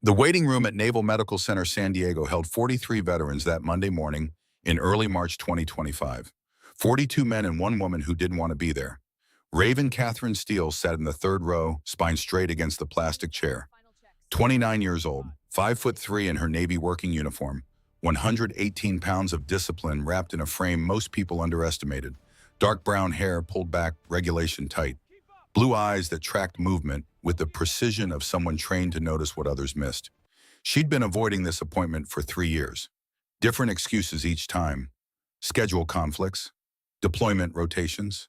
The waiting room at Naval Medical Center San Diego held 43 veterans that Monday morning in early March 2025. 42 men and one woman who didn't want to be there. Raven Catherine Steele sat in the third row, spine straight against the plastic chair. 29 years old, 5'3" in her Navy working uniform, 118 pounds of discipline wrapped in a frame most people underestimated. Dark brown hair pulled back, regulation tight. Blue eyes that tracked movement with the precision of someone trained to notice what others missed. She'd been avoiding this appointment for 3 years. Different excuses each time. Schedule conflicts, deployment rotations,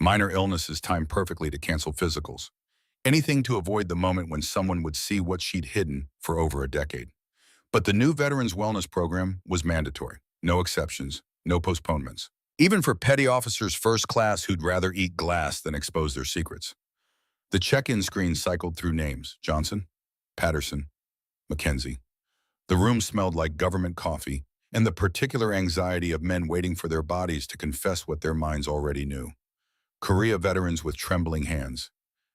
minor illnesses timed perfectly to cancel physicals. Anything to avoid the moment when someone would see what she'd hidden for over a decade. But the new Veterans Wellness Program was mandatory. No exceptions, no postponements. Even for petty officers first class who'd rather eat glass than expose their secrets. The check-in screen cycled through names: Johnson, Patterson, Mackenzie. The room smelled like government coffee and the particular anxiety of men waiting for their bodies to confess what their minds already knew. Korea veterans with trembling hands.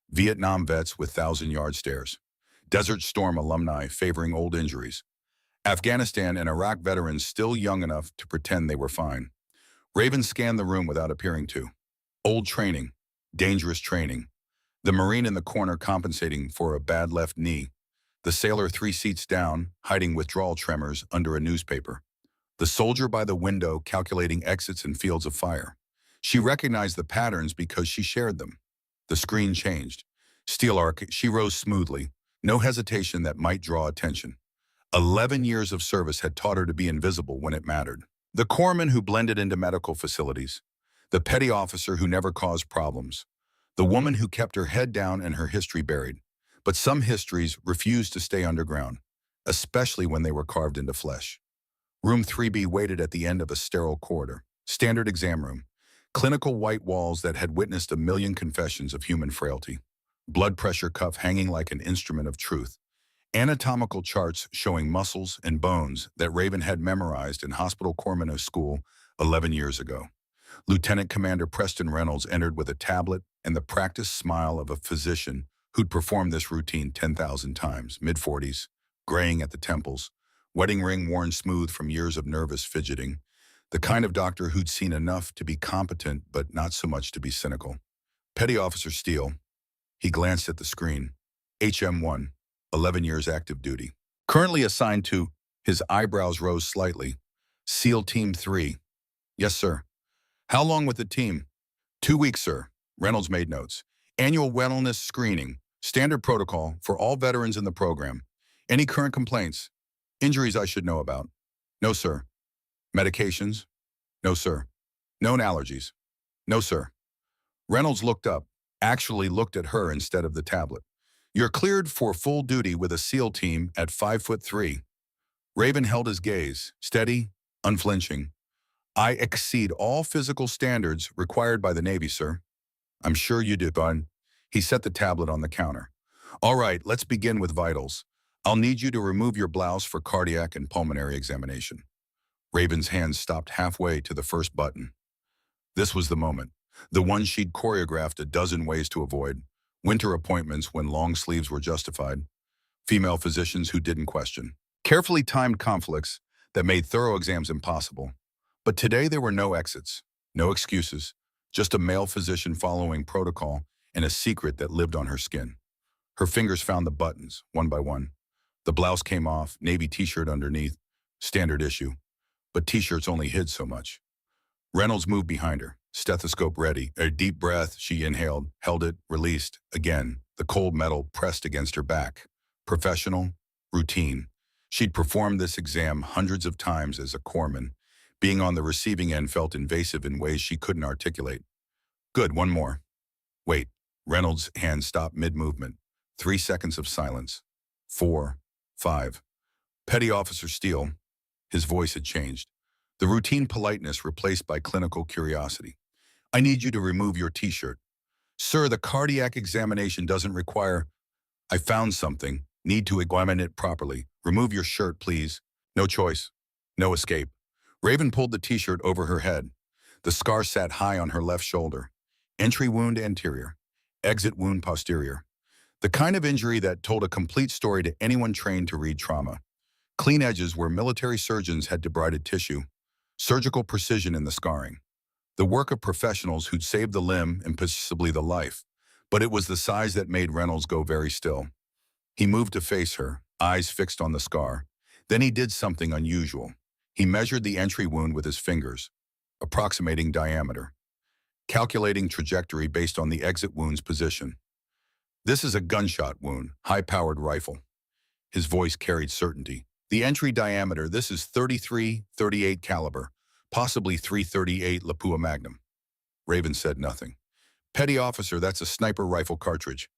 Vietnam vets with 1,000-yard stares. Desert Storm alumni favoring old injuries. Afghanistan and Iraq veterans still young enough to pretend they were fine. Raven scanned the room without appearing to. Old training, dangerous training. The Marine in the corner compensating for a bad left knee. The sailor 3 seats down, hiding withdrawal tremors under a newspaper. The soldier by the window calculating exits and fields of fire. She recognized the patterns because she shared them. The screen changed. Steel arc, she rose smoothly. No hesitation that might draw attention. 11 years of service had taught her to be invisible when it mattered. The corpsman who blended into medical facilities. The petty officer who never caused problems. The woman who kept her head down and her history buried. But some histories refused to stay underground, especially when they were carved into flesh. Room 3B waited at the end of a sterile corridor. Standard exam room. Clinical white walls that had witnessed a million confessions of human frailty. Blood pressure cuff hanging like an instrument of truth. Anatomical charts showing muscles and bones that Raven had memorized in hospital corpsman school 11 years ago. Lieutenant Commander Preston Reynolds entered with a tablet and the practiced smile of a physician who'd performed this routine 10,000 times, mid-40s, graying at the temples, wedding ring worn smooth from years of nervous fidgeting, the kind of doctor who'd seen enough to be competent but not so much to be cynical. Petty Officer Steele, he glanced at the screen, HM1, 11 years active duty. Currently assigned to, his eyebrows rose slightly, SEAL Team 3. Yes, sir. How long with the team? 2 weeks, sir. Reynolds made notes. Annual wellness screening, standard protocol for all veterans in the program. Any current complaints? Injuries I should know about? No, sir. Medications? No, sir. Known allergies? No, sir. Reynolds looked up, actually looked at her instead of the tablet. You're cleared for full duty with a SEAL team at 5'3". Raven held his gaze, steady, unflinching. I exceed all physical standards required by the Navy, sir. I'm sure you do, bud. He set the tablet on the counter. All right, let's begin with vitals. I'll need you to remove your blouse for cardiac and pulmonary examination. Raven's hands stopped halfway to the first button. This was the moment, the one she'd choreographed a dozen ways to avoid. Winter appointments when long sleeves were justified. Female physicians who didn't question. Carefully timed conflicts that made thorough exams impossible. But today there were no exits, no excuses, just a male physician following protocol and a secret that lived on her skin. Her fingers found the buttons, one by one. The blouse came off, navy t-shirt underneath, standard issue. But t-shirts only hid so much. Reynolds moved behind her, stethoscope ready. A deep breath, she inhaled, held it, released. Again, the cold metal pressed against her back. Professional, routine. She'd performed this exam hundreds of times as a corpsman. Being on the receiving end felt invasive in ways she couldn't articulate. Good, one more. Wait. Reynolds' hand stopped mid-movement. 3 seconds of silence. 4, 5. Petty Officer Steele. His voice had changed. The routine politeness replaced by clinical curiosity. I need you to remove your t-shirt. Sir, the cardiac examination doesn't require... I found something. Need to examine it properly. Remove your shirt, please. No choice. No escape. Raven pulled the t-shirt over her head. The scar sat high on her left shoulder. Entry wound anterior. Exit wound posterior. The kind of injury that told a complete story to anyone trained to read trauma. Clean edges where military surgeons had debrided tissue. Surgical precision in the scarring. The work of professionals who'd saved the limb and possibly the life. But it was the size that made Reynolds go very still. He moved to face her, eyes fixed on the scar. Then he did something unusual. He measured the entry wound with his fingers, approximating diameter, calculating trajectory based on the exit wound's position. This is a gunshot wound, high-powered rifle. His voice carried certainty. The entry diameter, this is 33-38 caliber, possibly 338 Lapua Magnum. Raven said nothing. Petty officer, that's a sniper rifle cartridge.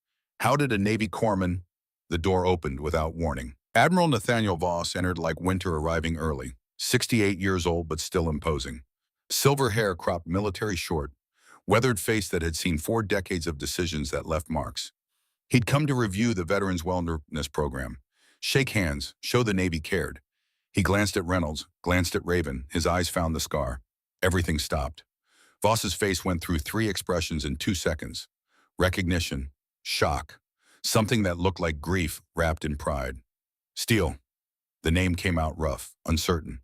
How did a Navy corpsman? The door opened without warning. Admiral Nathaniel Voss entered like winter arriving early, 68 years old but still imposing. Silver hair cropped military short, weathered face that had seen 4 decades of decisions that left marks. He'd come to review the Veterans Wellness Program, shake hands, show the Navy cared. He glanced at Reynolds, glanced at Raven, his eyes found the scar. Everything stopped. Voss's face went through 3 expressions in 2 seconds. Recognition, shock, something that looked like grief wrapped in pride. Steele. The name came out rough, uncertain.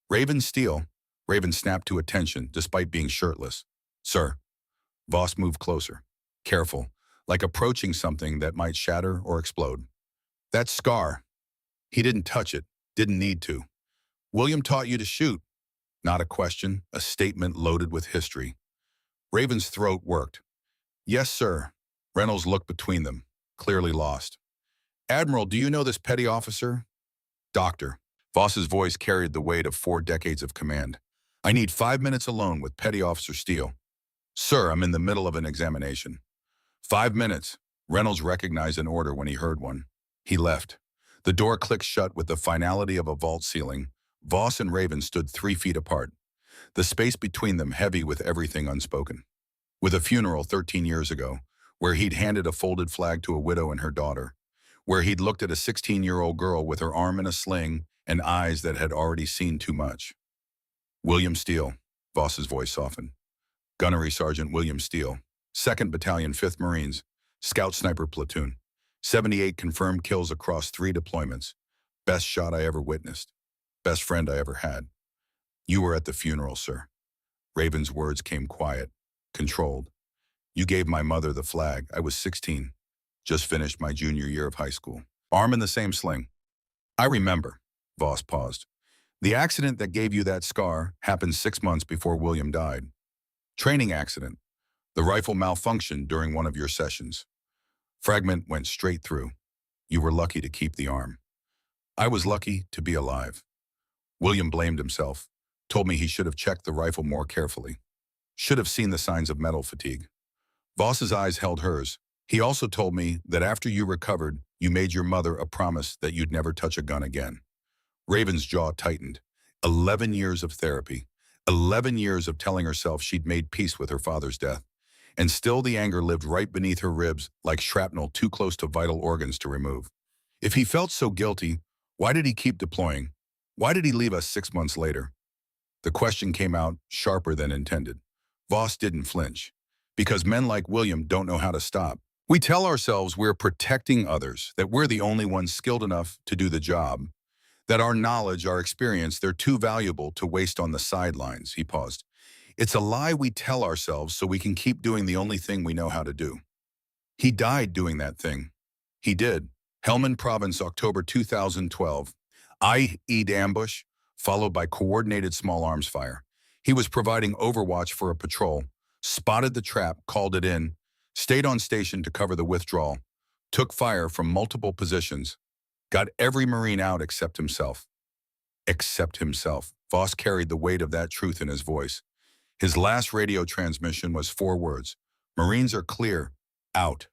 Raven Steele. Raven snapped to attention, despite being shirtless. Sir. Voss moved closer, careful, like approaching something that might shatter or explode. That scar. He didn't touch it, didn't need to. William taught you to shoot. Not a question, a statement loaded with history. Raven's throat worked. Yes, sir. Reynolds looked between them, clearly lost. Admiral, do you know this petty officer? Doctor. Voss's voice carried the weight of 4 decades of command. I need 5 minutes alone with Petty Officer Steele. Sir, I'm in the middle of an examination. 5 minutes. Reynolds recognized an order when he heard one. He left. The door clicked shut with the finality of a vault ceiling. Voss and Raven stood 3 feet apart, the space between them heavy with everything unspoken. With a funeral 13 years ago, where he'd handed a folded flag to a widow and her daughter, where he'd looked at a 16-year-old girl with her arm in a sling and eyes that had already seen too much. William Steele, Voss's voice softened. Gunnery Sergeant William Steele, 2nd Battalion, 5th Marines, Scout Sniper Platoon. 78 confirmed kills across 3 deployments. Best shot I ever witnessed. Best friend I ever had. You were at the funeral, sir. Raven's words came quiet, controlled. You gave my mother the flag. I was 16. Just finished my junior year of high school. Arm in the same sling. I remember. Voss paused. The accident that gave you that scar happened 6 months before William died. Training accident. The rifle malfunctioned during one of your sessions. Fragment went straight through. You were lucky to keep the arm. I was lucky to be alive. William blamed himself, told me he should have checked the rifle more carefully. Should have seen the signs of metal fatigue. Voss's eyes held hers. He also told me that after you recovered, you made your mother a promise that you'd never touch a gun again. Raven's jaw tightened. 11 years of therapy. 11 years of telling herself she'd made peace with her father's death. And still the anger lived right beneath her ribs like shrapnel too close to vital organs to remove. If he felt so guilty, why did he keep deploying? Why did he leave us 6 months later? The question came out sharper than intended. Voss didn't flinch. Because men like William don't know how to stop. We tell ourselves we're protecting others, that we're the only ones skilled enough to do the job, that our knowledge, our experience, they're too valuable to waste on the sidelines. He paused. It's a lie we tell ourselves so we can keep doing the only thing we know how to do. He died doing that thing. He did. Helmand Province, October 2012. IED ambush, followed by coordinated small arms fire. He was providing overwatch for a patrol, spotted the trap, called it in, stayed on station to cover the withdrawal, took fire from multiple positions, got every Marine out except himself. Except himself. Voss carried the weight of that truth in his voice. His last radio transmission was 4 words. Marines are clear. Out.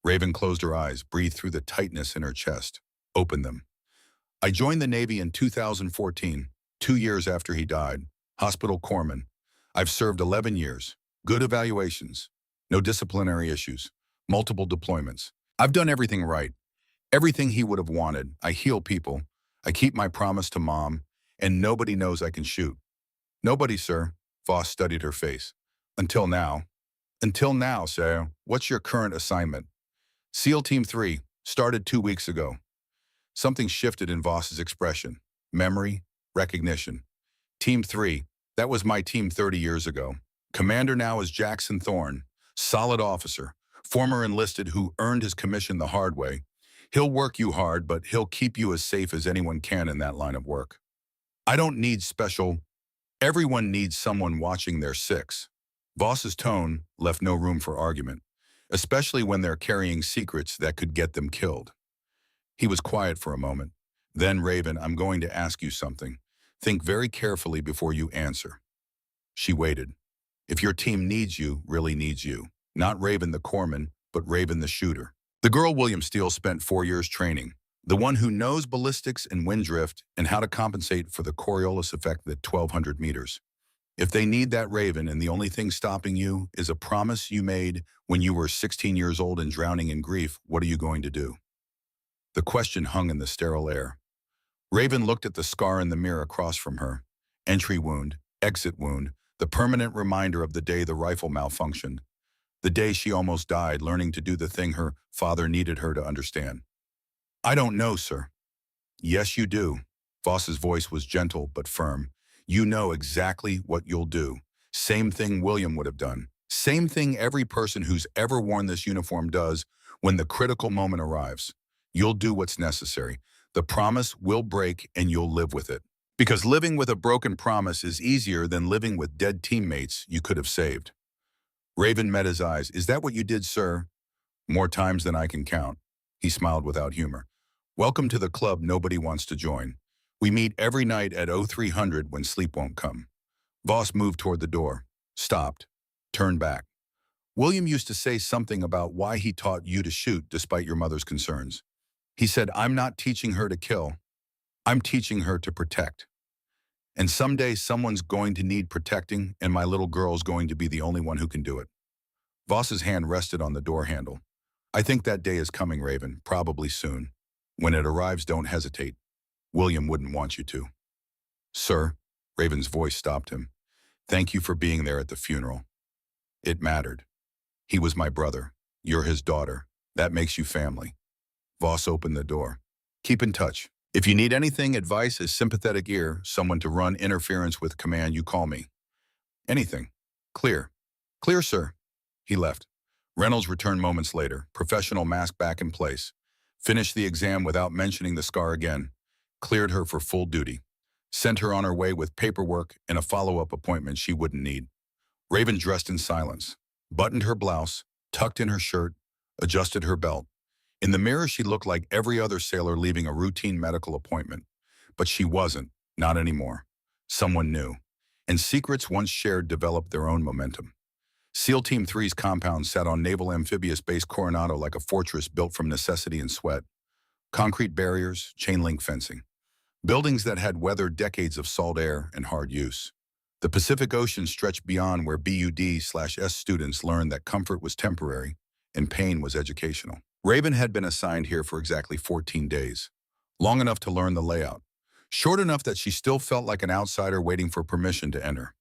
Raven closed her eyes, breathed through the tightness in her chest, opened them. I joined the Navy in 2014, 2 years after he died. Hospital corpsman. I've served 11 years. Good evaluations. No disciplinary issues. Multiple deployments. I've done everything right. Everything he would have wanted. I heal people. I keep my promise to Mom. And nobody knows I can shoot. Nobody, sir. Voss studied her face. Until now. Until now, sir. What's your current assignment? SEAL Team 3 started 2 weeks ago. Something shifted in Voss's expression. Memory, recognition. Team 3, that was my team 30 years ago. Commander now is Jackson Thorne, solid officer, former enlisted who earned his commission the hard way. He'll work you hard, but he'll keep you as safe as anyone can in that line of work. I don't need special. Everyone needs someone watching their six. Voss's tone left no room for argument, especially when they're carrying secrets that could get them killed. He was quiet for a moment. Then, Raven, I'm going to ask you something. Think very carefully before you answer. She waited. If your team needs you, really needs you. Not Raven the corpsman, but Raven the shooter. The girl William Steele spent 4 years training. The one who knows ballistics and wind drift and how to compensate for the Coriolis effect at 1,200 meters. If they need that Raven and the only thing stopping you is a promise you made when you were 16 years old and drowning in grief, what are you going to do? The question hung in the sterile air. Raven looked at the scar in the mirror across from her. Entry wound, exit wound, the permanent reminder of the day the rifle malfunctioned. The day she almost died learning to do the thing her father needed her to understand. I don't know, sir. Yes, you do. Voss's voice was gentle but firm. You know exactly what you'll do. Same thing William would have done. Same thing every person who's ever worn this uniform does when the critical moment arrives. You'll do what's necessary. The promise will break and you'll live with it. Because living with a broken promise is easier than living with dead teammates you could have saved. Raven met his eyes. Is that what you did, sir? More times than I can count. He smiled without humor. Welcome to the club nobody wants to join. We meet every night at 0300 when sleep won't come. Voss moved toward the door, stopped, turned back. William used to say something about why he taught you to shoot despite your mother's concerns. He said, I'm not teaching her to kill. I'm teaching her to protect. And someday someone's going to need protecting, and my little girl's going to be the only one who can do it. Voss's hand rested on the door handle. I think that day is coming, Raven, probably soon. When it arrives, don't hesitate. William wouldn't want you to. Sir, Raven's voice stopped him. Thank you for being there at the funeral. It mattered. He was my brother. You're his daughter. That makes you family. Voss opened the door. Keep in touch. If you need anything, advice, a sympathetic ear, someone to run interference with command, you call me. Anything. Clear. Clear, sir. He left. Reynolds returned moments later, professional mask back in place. Finished the exam without mentioning the scar again. Cleared her for full duty. Sent her on her way with paperwork and a follow-up appointment she wouldn't need. Raven dressed in silence. Buttoned her blouse, tucked in her shirt, adjusted her belt. In the mirror, she looked like every other sailor leaving a routine medical appointment. But she wasn't, not anymore. Someone new. And secrets once shared developed their own momentum. SEAL Team 3's compound sat on Naval Amphibious Base Coronado like a fortress built from necessity and sweat. Concrete barriers, chain-link fencing. Buildings that had weathered decades of salt air and hard use. The Pacific Ocean stretched beyond where BUD/S students learned that comfort was temporary and pain was educational. Raven had been assigned here for exactly 14 days, long enough to learn the layout, short enough that she still felt like an outsider waiting for permission to enter.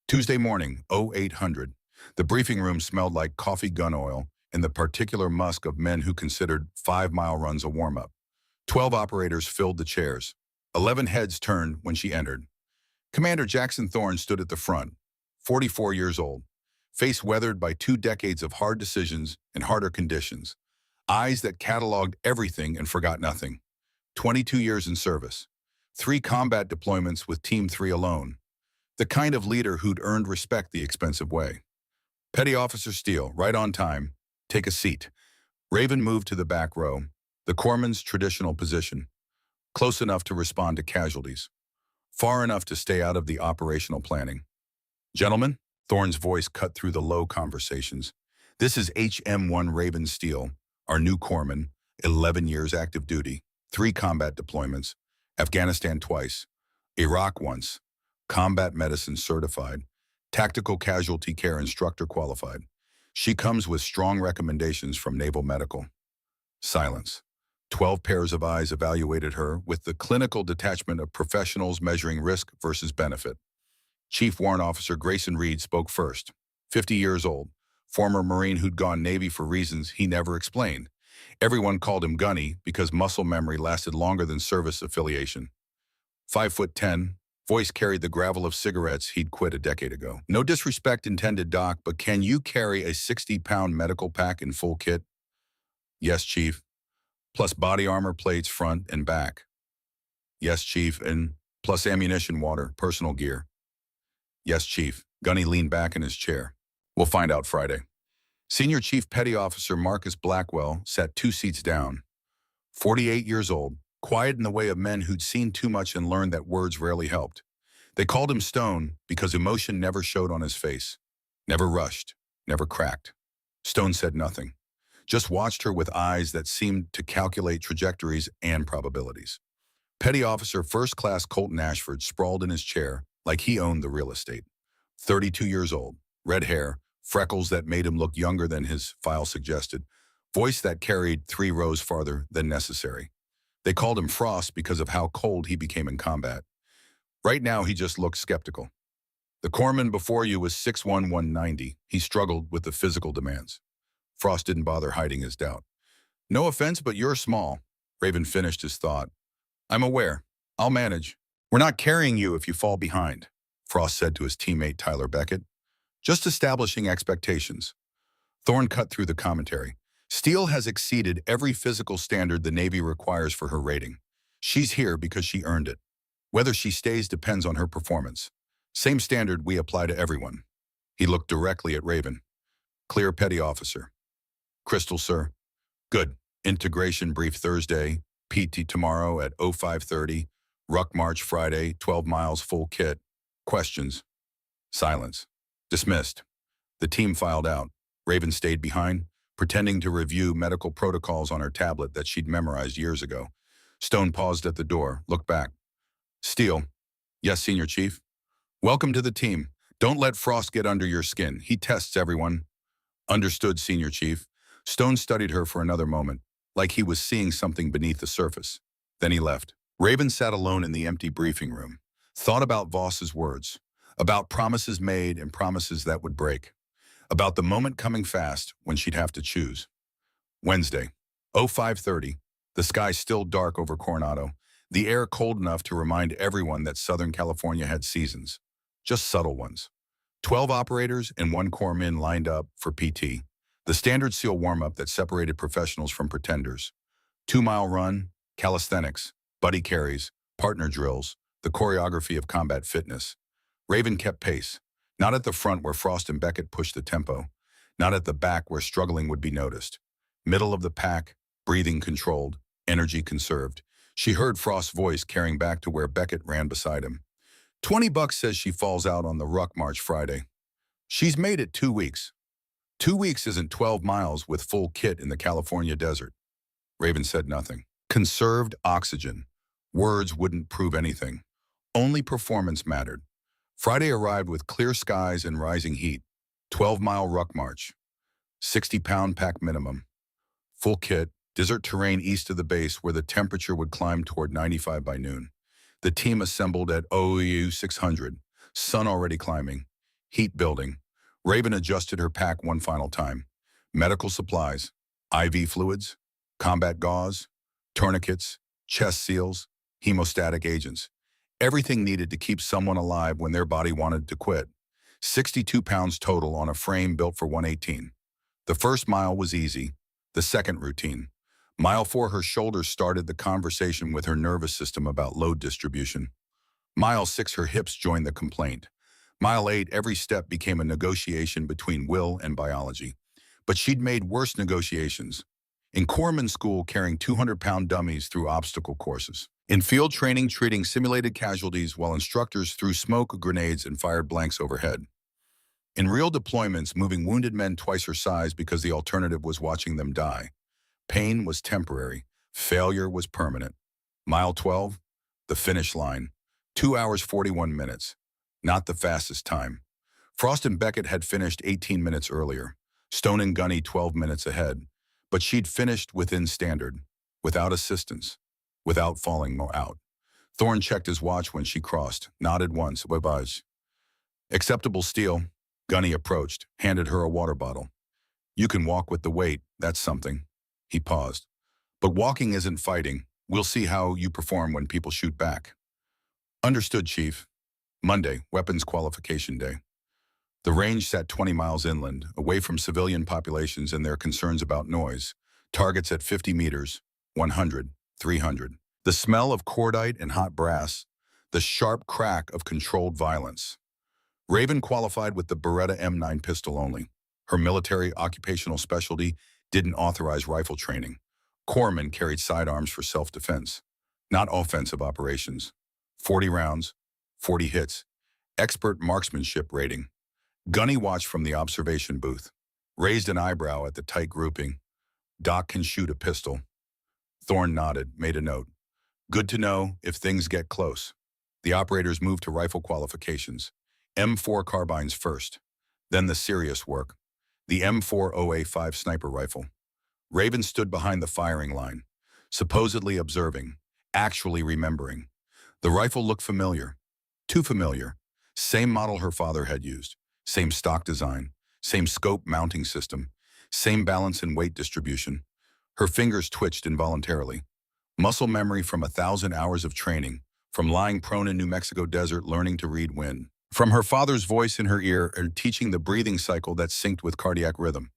Tuesday morning, 0800, the briefing room smelled like coffee gun oil and the particular musk of men who considered 5-mile runs a warm-up. 12 operators filled the chairs. 11 heads turned when she entered. Commander Jackson Thorne stood at the front, 44 years old, face weathered by 2 decades of hard decisions and harder conditions. Eyes that cataloged everything and forgot nothing. 22 years in service. 3 combat deployments with Team 3 alone. The kind of leader who'd earned respect the expensive way. Petty Officer Steele, right on time. Take a seat. Raven moved to the back row, the corpsman's traditional position. Close enough to respond to casualties. Far enough to stay out of the operational planning. Gentlemen, Thorne's voice cut through the low conversations. This is HM1 Raven Steele, our new corpsman, 11 years active duty, 3 combat deployments, Afghanistan twice, Iraq once, combat medicine certified, tactical casualty care instructor qualified. She comes with strong recommendations from Naval Medical. Silence. 12 pairs of eyes evaluated her with the clinical detachment of professionals measuring risk versus benefit. Chief Warrant Officer Grayson Reed spoke first, 50 years old, former Marine who'd gone Navy for reasons he never explained. Everyone called him Gunny because muscle memory lasted longer than service affiliation. 5'10", voice carried the gravel of cigarettes he'd quit a decade ago. No disrespect intended, Doc, but can you carry a 60-pound medical pack in full kit? Yes, Chief. Plus body armor plates front and back. Yes, Chief, and plus ammunition, water, personal gear. Yes, Chief. Gunny leaned back in his chair. We'll find out Friday. Senior Chief Petty Officer Marcus Blackwell sat 2 seats down. 48 years old, quiet in the way of men who'd seen too much and learned that words rarely helped. They called him Stone because emotion never showed on his face. Never rushed, never cracked. Stone said nothing. Just watched her with eyes that seemed to calculate trajectories and probabilities. Petty Officer First Class Colton Ashford sprawled in his chair like he owned the real estate. 32 years old, red hair, freckles that made him look younger than his file suggested, voice that carried 3 rows farther than necessary. They called him Frost because of how cold he became in combat. Right now, he just looked skeptical. The corpsman before you was 6'1", 190. He struggled with the physical demands. Frost didn't bother hiding his doubt. No offense, but you're small. Raven finished his thought. I'm aware. I'll manage. We're not carrying you if you fall behind, Frost said to his teammate Tyler Beckett. Just establishing expectations. Thorne cut through the commentary. Steele has exceeded every physical standard the Navy requires for her rating. She's here because she earned it. Whether she stays depends on her performance. Same standard we apply to everyone. He looked directly at Raven. Clear, Petty Officer. Crystal, sir. Good. Integration brief Thursday. PT tomorrow at 0530. Ruck March Friday, 12 miles full kit. Questions? Silence. Dismissed. The team filed out. Raven stayed behind, pretending to review medical protocols on her tablet that she'd memorized years ago. Stone paused at the door, looked back. Steele. Yes, Senior Chief. Welcome to the team. Don't let Frost get under your skin. He tests everyone. Understood, Senior Chief. Stone studied her for another moment, like he was seeing something beneath the surface. Then he left. Raven sat alone in the empty briefing room, thought about Voss's words, about promises made and promises that would break, about the moment coming fast when she'd have to choose. Wednesday, 0530, the sky still dark over Coronado, the air cold enough to remind everyone that Southern California had seasons, just subtle ones. 12 operators and 1 corpsman lined up for PT, the standard SEAL warm-up that separated professionals from pretenders. 2-mile run, calisthenics, buddy carries, partner drills, the choreography of combat fitness. Raven kept pace, not at the front where Frost and Beckett pushed the tempo, not at the back where struggling would be noticed. Middle of the pack, breathing controlled, energy conserved. She heard Frost's voice carrying back to where Beckett ran beside him. $20 says she falls out on the Ruck March Friday. She's made it 2 weeks. 2 weeks isn't 12 miles with full kit in the California desert. Raven said nothing. Conserved oxygen. Words wouldn't prove anything. Only performance mattered. Friday arrived with clear skies and rising heat. 12-mile ruck march. 60-pound pack minimum. Full kit, desert terrain east of the base where the temperature would climb toward 95 by noon. The team assembled at OEU 600, sun already climbing, heat building. Raven adjusted her pack one final time. Medical supplies, IV fluids, combat gauze, tourniquets, chest seals, hemostatic agents. Everything needed to keep someone alive when their body wanted to quit. 62 pounds total on a frame built for 118. The first mile was easy, the second routine. Mile 4, her shoulders started the conversation with her nervous system about load distribution. Mile 6, her hips joined the complaint. Mile 8, every step became a negotiation between will and biology. But she'd made worse negotiations. In corpsman school, carrying 200-pound dummies through obstacle courses. In field training, treating simulated casualties while instructors threw smoke, grenades, and fired blanks overhead. In real deployments, moving wounded men twice her size because the alternative was watching them die. Pain was temporary. Failure was permanent. Mile 12, the finish line. 2 hours, 41 minutes. Not the fastest time. Frost and Beckett had finished 18 minutes earlier. Stone and Gunny 12 minutes ahead. But she'd finished within standard, without assistance, without falling out. Thorne checked his watch when she crossed, nodded once, bye-bye. Acceptable, Steele. Gunny approached, handed her a water bottle. You can walk with the weight, that's something. He paused. But walking isn't fighting. We'll see how you perform when people shoot back. Understood, Chief. Monday, weapons qualification day. The range sat 20 miles inland, away from civilian populations and their concerns about noise. Targets at 50 meters, 100, 300. The smell of cordite and hot brass. The sharp crack of controlled violence. Raven qualified with the Beretta M9 pistol only. Her military occupational specialty didn't authorize rifle training. Corpsmen carried sidearms for self-defense, not offensive operations. 40 rounds, 40 hits. Expert marksmanship rating. Gunny watched from the observation booth, raised an eyebrow at the tight grouping. Doc can shoot a pistol. Thorne nodded, made a note. Good to know if things get close. The operators moved to rifle qualifications. M4 carbines first, then the serious work. The M4 OA5 sniper rifle. Raven stood behind the firing line, supposedly observing, actually remembering. The rifle looked familiar. Too familiar. Same model her father had used. Same stock design. Same scope mounting system. Same balance and weight distribution. Her fingers twitched involuntarily. Muscle memory from 1,000 hours of training, from lying prone in New Mexico desert learning to read wind, from her father's voice in her ear and teaching the breathing cycle that synced with cardiac rhythm.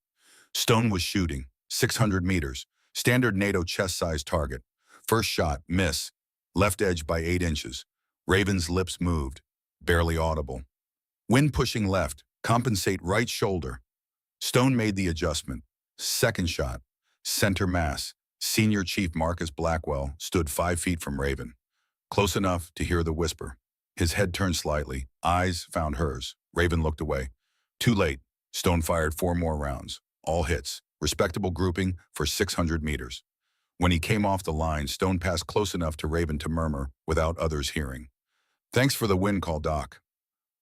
Stone was shooting, 600 meters, standard NATO chest-sized target. First shot, miss, left edge by 8 inches. Raven's lips moved, barely audible. Wind pushing left, compensate right shoulder. Stone made the adjustment. Second shot, center mass. Senior Chief Marcus Blackwell stood 5 feet from Raven, close enough to hear the whisper. His head turned slightly, eyes found hers. Raven looked away. Too late. Stone fired 4 more rounds, all hits, respectable grouping for 600 meters. When he came off the line, Stone passed close enough to Raven to murmur without others hearing. Thanks for the win call, Doc.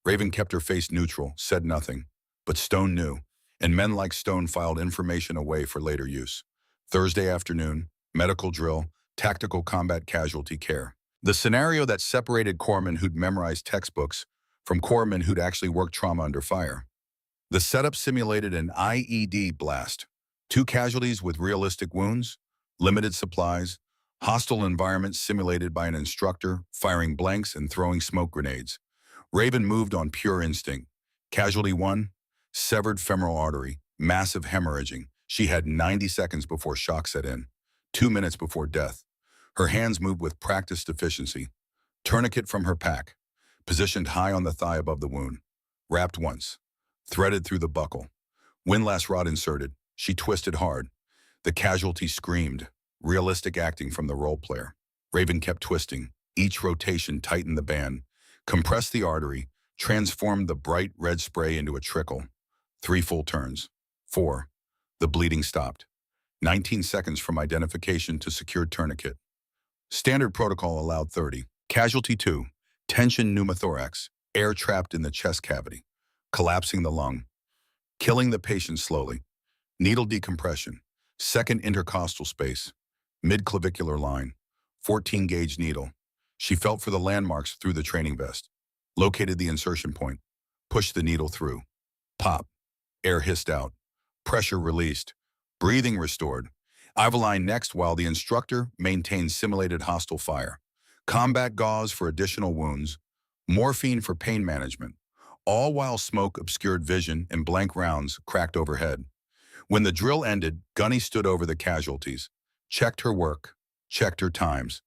Raven kept her face neutral, said nothing. But Stone knew, and men like Stone filed information away for later use. Thursday afternoon, medical drill, tactical combat casualty care. The scenario that separated corpsmen who'd memorized textbooks from corpsmen who'd actually worked trauma under fire. The setup simulated an IED blast. 2 casualties with realistic wounds, limited supplies, hostile environment simulated by an instructor firing blanks and throwing smoke grenades. Raven moved on pure instinct. Casualty 1, severed femoral artery, massive hemorrhaging. She had 90 seconds before shock set in, 2 minutes before death. Her hands moved with practiced efficiency. Tourniquet from her pack, positioned high on the thigh above the wound. Wrapped once, threaded through the buckle. Windlass rod inserted. She twisted hard. The casualty screamed, realistic acting from the role player. Raven kept twisting. Each rotation tightened the band, compressed the artery, transformed the bright red spray into a trickle. 3 full turns. 4. The bleeding stopped. 19 seconds from identification to secured tourniquet. Standard protocol allowed 30. Casualty 2. Tension pneumothorax. Air trapped in the chest cavity. Collapsing the lung. Killing the patient slowly. Needle decompression. Second intercostal space. Mid-clavicular line. 14-gauge needle. She felt for the landmarks through the training vest. Located the insertion point. Pushed the needle through. Pop. Air hissed out. Pressure released. Breathing restored. Ivoline next while the instructor maintained simulated hostile fire. Combat gauze for additional wounds. Morphine for pain management. All while smoke obscured vision and blank rounds cracked overhead. When the drill ended, Gunny stood over the casualties. Checked her work. Checked her times.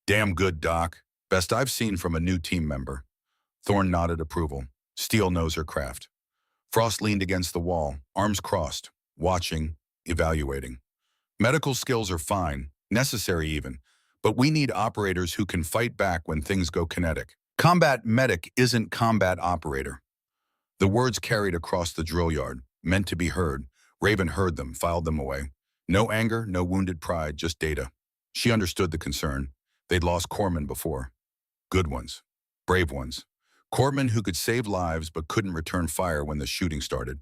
Damn good, Doc. Best I've seen from a new team member. Thorne nodded approval. Steele knows her craft. Frost leaned against the wall, arms crossed, watching, evaluating. Medical skills are fine, necessary even, but we need operators who can fight back when things go kinetic. Combat medic isn't combat operator. The words carried across the drill yard, meant to be heard. Raven heard them, filed them away. No anger, no wounded pride, just data. She understood the concern. They'd lost corpsmen before. Good ones. Brave ones. Corpsmen who could save lives but couldn't return fire when the shooting started.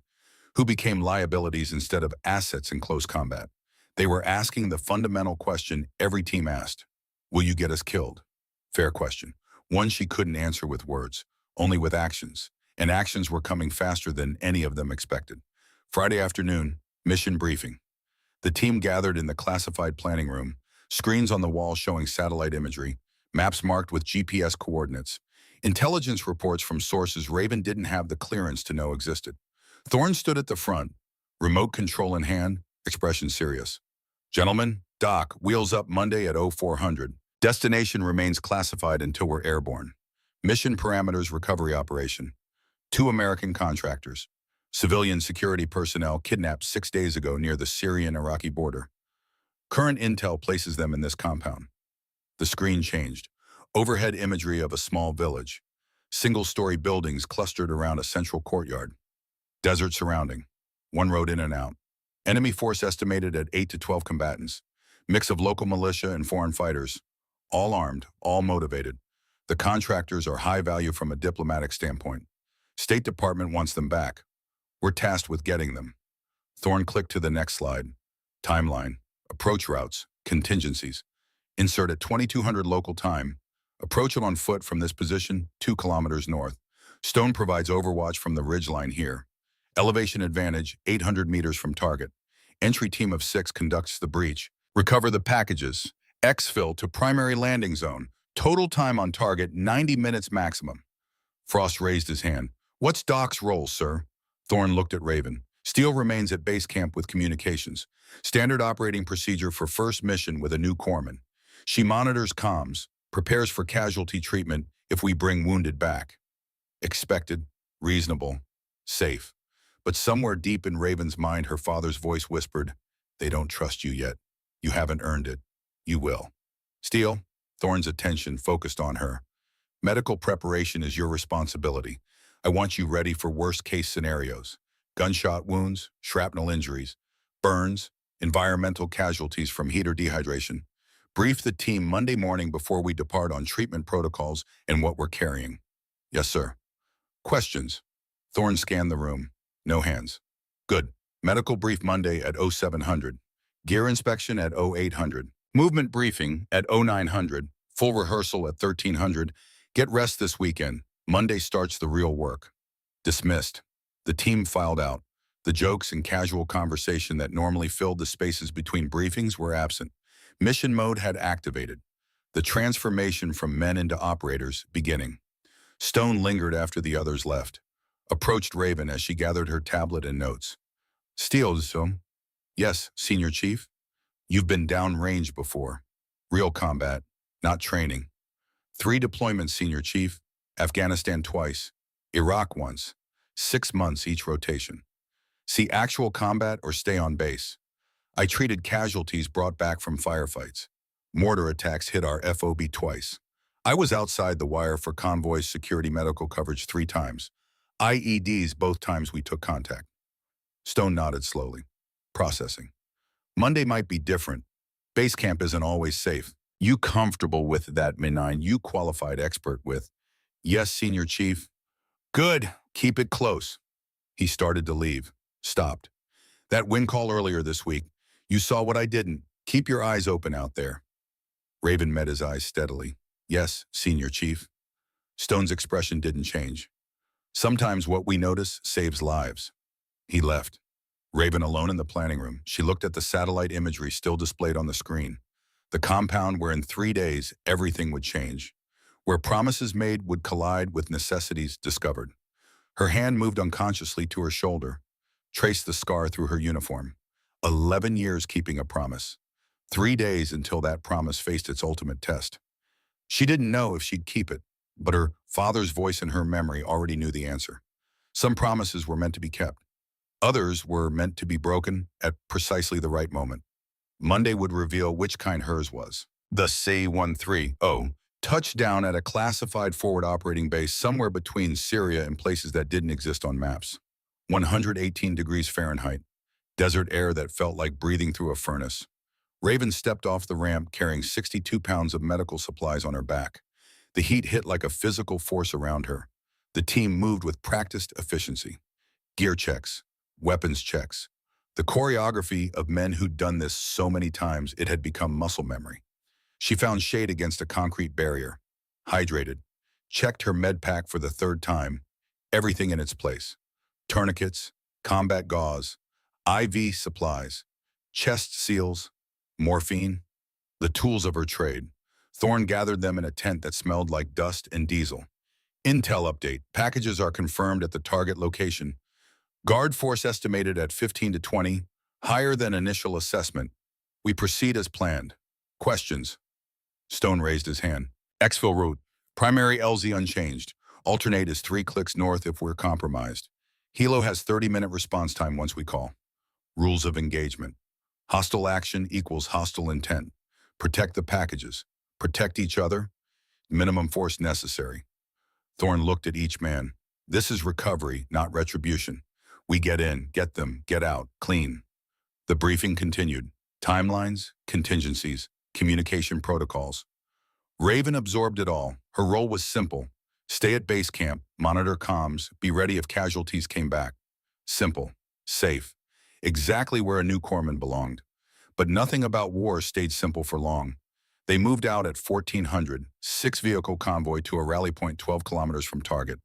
Who became liabilities instead of assets in close combat. They were asking the fundamental question every team asked. Will you get us killed? Fair question. One she couldn't answer with words, only with actions. And actions were coming faster than any of them expected. Friday afternoon, mission briefing. The team gathered in the classified planning room, screens on the wall showing satellite imagery, maps marked with GPS coordinates. Intelligence reports from sources Raven didn't have the clearance to know existed. Thorne stood at the front, remote control in hand, expression serious. Gentlemen, dock, wheels up Monday at 0400. Destination remains classified until we're airborne. Mission parameters recovery operation. 2 American contractors. Civilian security personnel kidnapped 6 days ago near the Syrian-Iraqi border. Current intel places them in this compound. The screen changed. Overhead imagery of a small village. Single-story buildings clustered around a central courtyard. Desert surrounding. One road in and out. Enemy force estimated at 8 to 12 combatants. Mix of local militia and foreign fighters. All armed, all motivated. The contractors are high value from a diplomatic standpoint. State Department wants them back. We're tasked with getting them. Thorne clicked to the next slide. Timeline. Approach routes. Contingencies. Insert at 2200 local time. Approach it on foot from this position, 2 kilometers north. Stone provides overwatch from the ridgeline here. Elevation advantage, 800 meters from target. Entry team of 6 conducts the breach. Recover the packages. Exfil to primary landing zone. Total time on target, 90 minutes maximum. Frost raised his hand. What's Doc's role, sir? Thorne looked at Raven. Steele remains at base camp with communications. Standard operating procedure for first mission with a new corpsman. She monitors comms, prepares for casualty treatment if we bring wounded back. Expected, reasonable, safe. But somewhere deep in Raven's mind, her father's voice whispered, "They don't trust you yet. You haven't earned it. You will." Steele, Thorne's attention focused on her. Medical preparation is your responsibility. I want you ready for worst-case scenarios. Gunshot wounds, shrapnel injuries, burns, environmental casualties from heat or dehydration. Brief the team Monday morning before we depart on treatment protocols and what we're carrying. Yes, sir. Questions? Thorne scanned the room. No hands. Good. Medical brief Monday at 0700. Gear inspection at 0800. Movement briefing at 0900. Full rehearsal at 1300. Get rest this weekend. Monday starts the real work. Dismissed. The team filed out. The jokes and casual conversation that normally filled the spaces between briefings were absent. Mission mode had activated. The transformation from men into operators beginning. Stone lingered after the others left. Approached Raven as she gathered her tablet and notes. Steele, so? Yes, Senior Chief. You've been downrange before. Real combat, not training. 3 deployments, Senior Chief. Afghanistan twice. Iraq once. 6 months each rotation. See actual combat or stay on base. I treated casualties brought back from firefights. Mortar attacks hit our FOB twice. I was outside the wire for convoys security medical coverage 3 times. IEDs both times we took contact. Stone nodded slowly. Processing. Monday might be different. Base camp isn't always safe. You comfortable with that, Minine? You qualified expert with. Yes, Senior Chief. Good. Keep it close. He started to leave. Stopped. That wind call earlier this week. You saw what I didn't. Keep your eyes open out there. Raven met his eyes steadily. Yes, Senior Chief. Stone's expression didn't change. Sometimes what we notice saves lives. He left. Raven alone in the planning room. She looked at the satellite imagery still displayed on the screen. The compound where in 3 days everything would change. Where promises made would collide with necessities discovered. Her hand moved unconsciously to her shoulder, traced the scar through her uniform. 11 years keeping a promise. 3 days until that promise faced its ultimate test. She didn't know if she'd keep it, but her father's voice in her memory already knew the answer. Some promises were meant to be kept. Others were meant to be broken at precisely the right moment. Monday would reveal which kind hers was. The C-130 touched down at a classified forward operating base somewhere between Syria and places that didn't exist on maps. 118 degrees Fahrenheit. Desert air that felt like breathing through a furnace. Raven stepped off the ramp carrying 62 pounds of medical supplies on her back. The heat hit like a physical force around her. The team moved with practiced efficiency. Gear checks, weapons checks. The choreography of men who'd done this so many times it had become muscle memory. She found shade against a concrete barrier. Hydrated. Checked her med pack for the 3rd time. Everything in its place. Tourniquets, combat gauze, IV supplies. chest seals, morphine, the tools of her trade. Thorne gathered them in a tent that smelled like dust and diesel. Intel update. Packages are confirmed at the target location. Guard force estimated at 15 to 20, higher than initial assessment. We proceed as planned. Questions? Stone raised his hand. Exfil route. Primary LZ unchanged. Alternate is 3 clicks north if we're compromised. Helo has 30-minute response time once we call. Rules of engagement. Hostile action equals hostile intent. Protect the packages. Protect each other. Minimum force necessary. Thorne looked at each man. This is recovery, not retribution. We get in, get them, get out, clean. The briefing continued. Timelines, contingencies, communication protocols. Raven absorbed it all. Her role was simple. Stay at base camp, monitor comms, be ready if casualties came back. Simple, safe, exactly where a new corpsman belonged. But nothing about war stayed simple for long. They moved out at 1400, 6-vehicle convoy to a rally point 12 kilometers from target.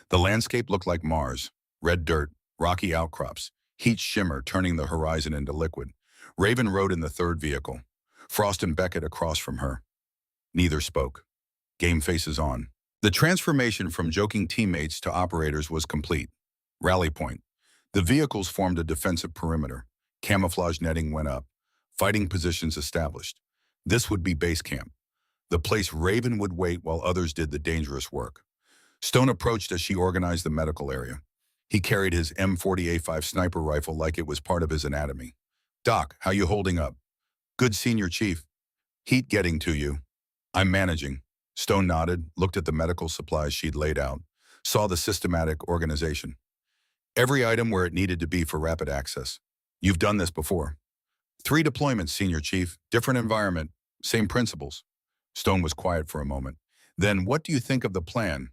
The landscape looked like Mars. Red dirt, rocky outcrops, heat shimmer turning the horizon into liquid. Raven rode in the 3rd vehicle. Frost and Beckett across from her. Neither spoke. Game faces on. The transformation from joking teammates to operators was complete. Rally point. The vehicles formed a defensive perimeter. Camouflage netting went up. Fighting positions established. This would be base camp. The place Raven would wait while others did the dangerous work. Stone approached as she organized the medical area. He carried his M40A5 sniper rifle like it was part of his anatomy. Doc, how you holding up? Good, Senior Chief. Heat getting to you. I'm managing. Stone nodded, looked at the medical supplies she'd laid out, saw the systematic organization. Every item where it needed to be for rapid access. You've done this before. 3 deployments, Senior Chief. Different environment. Same principles. Stone was quiet for a moment. Then what do you think of the plan?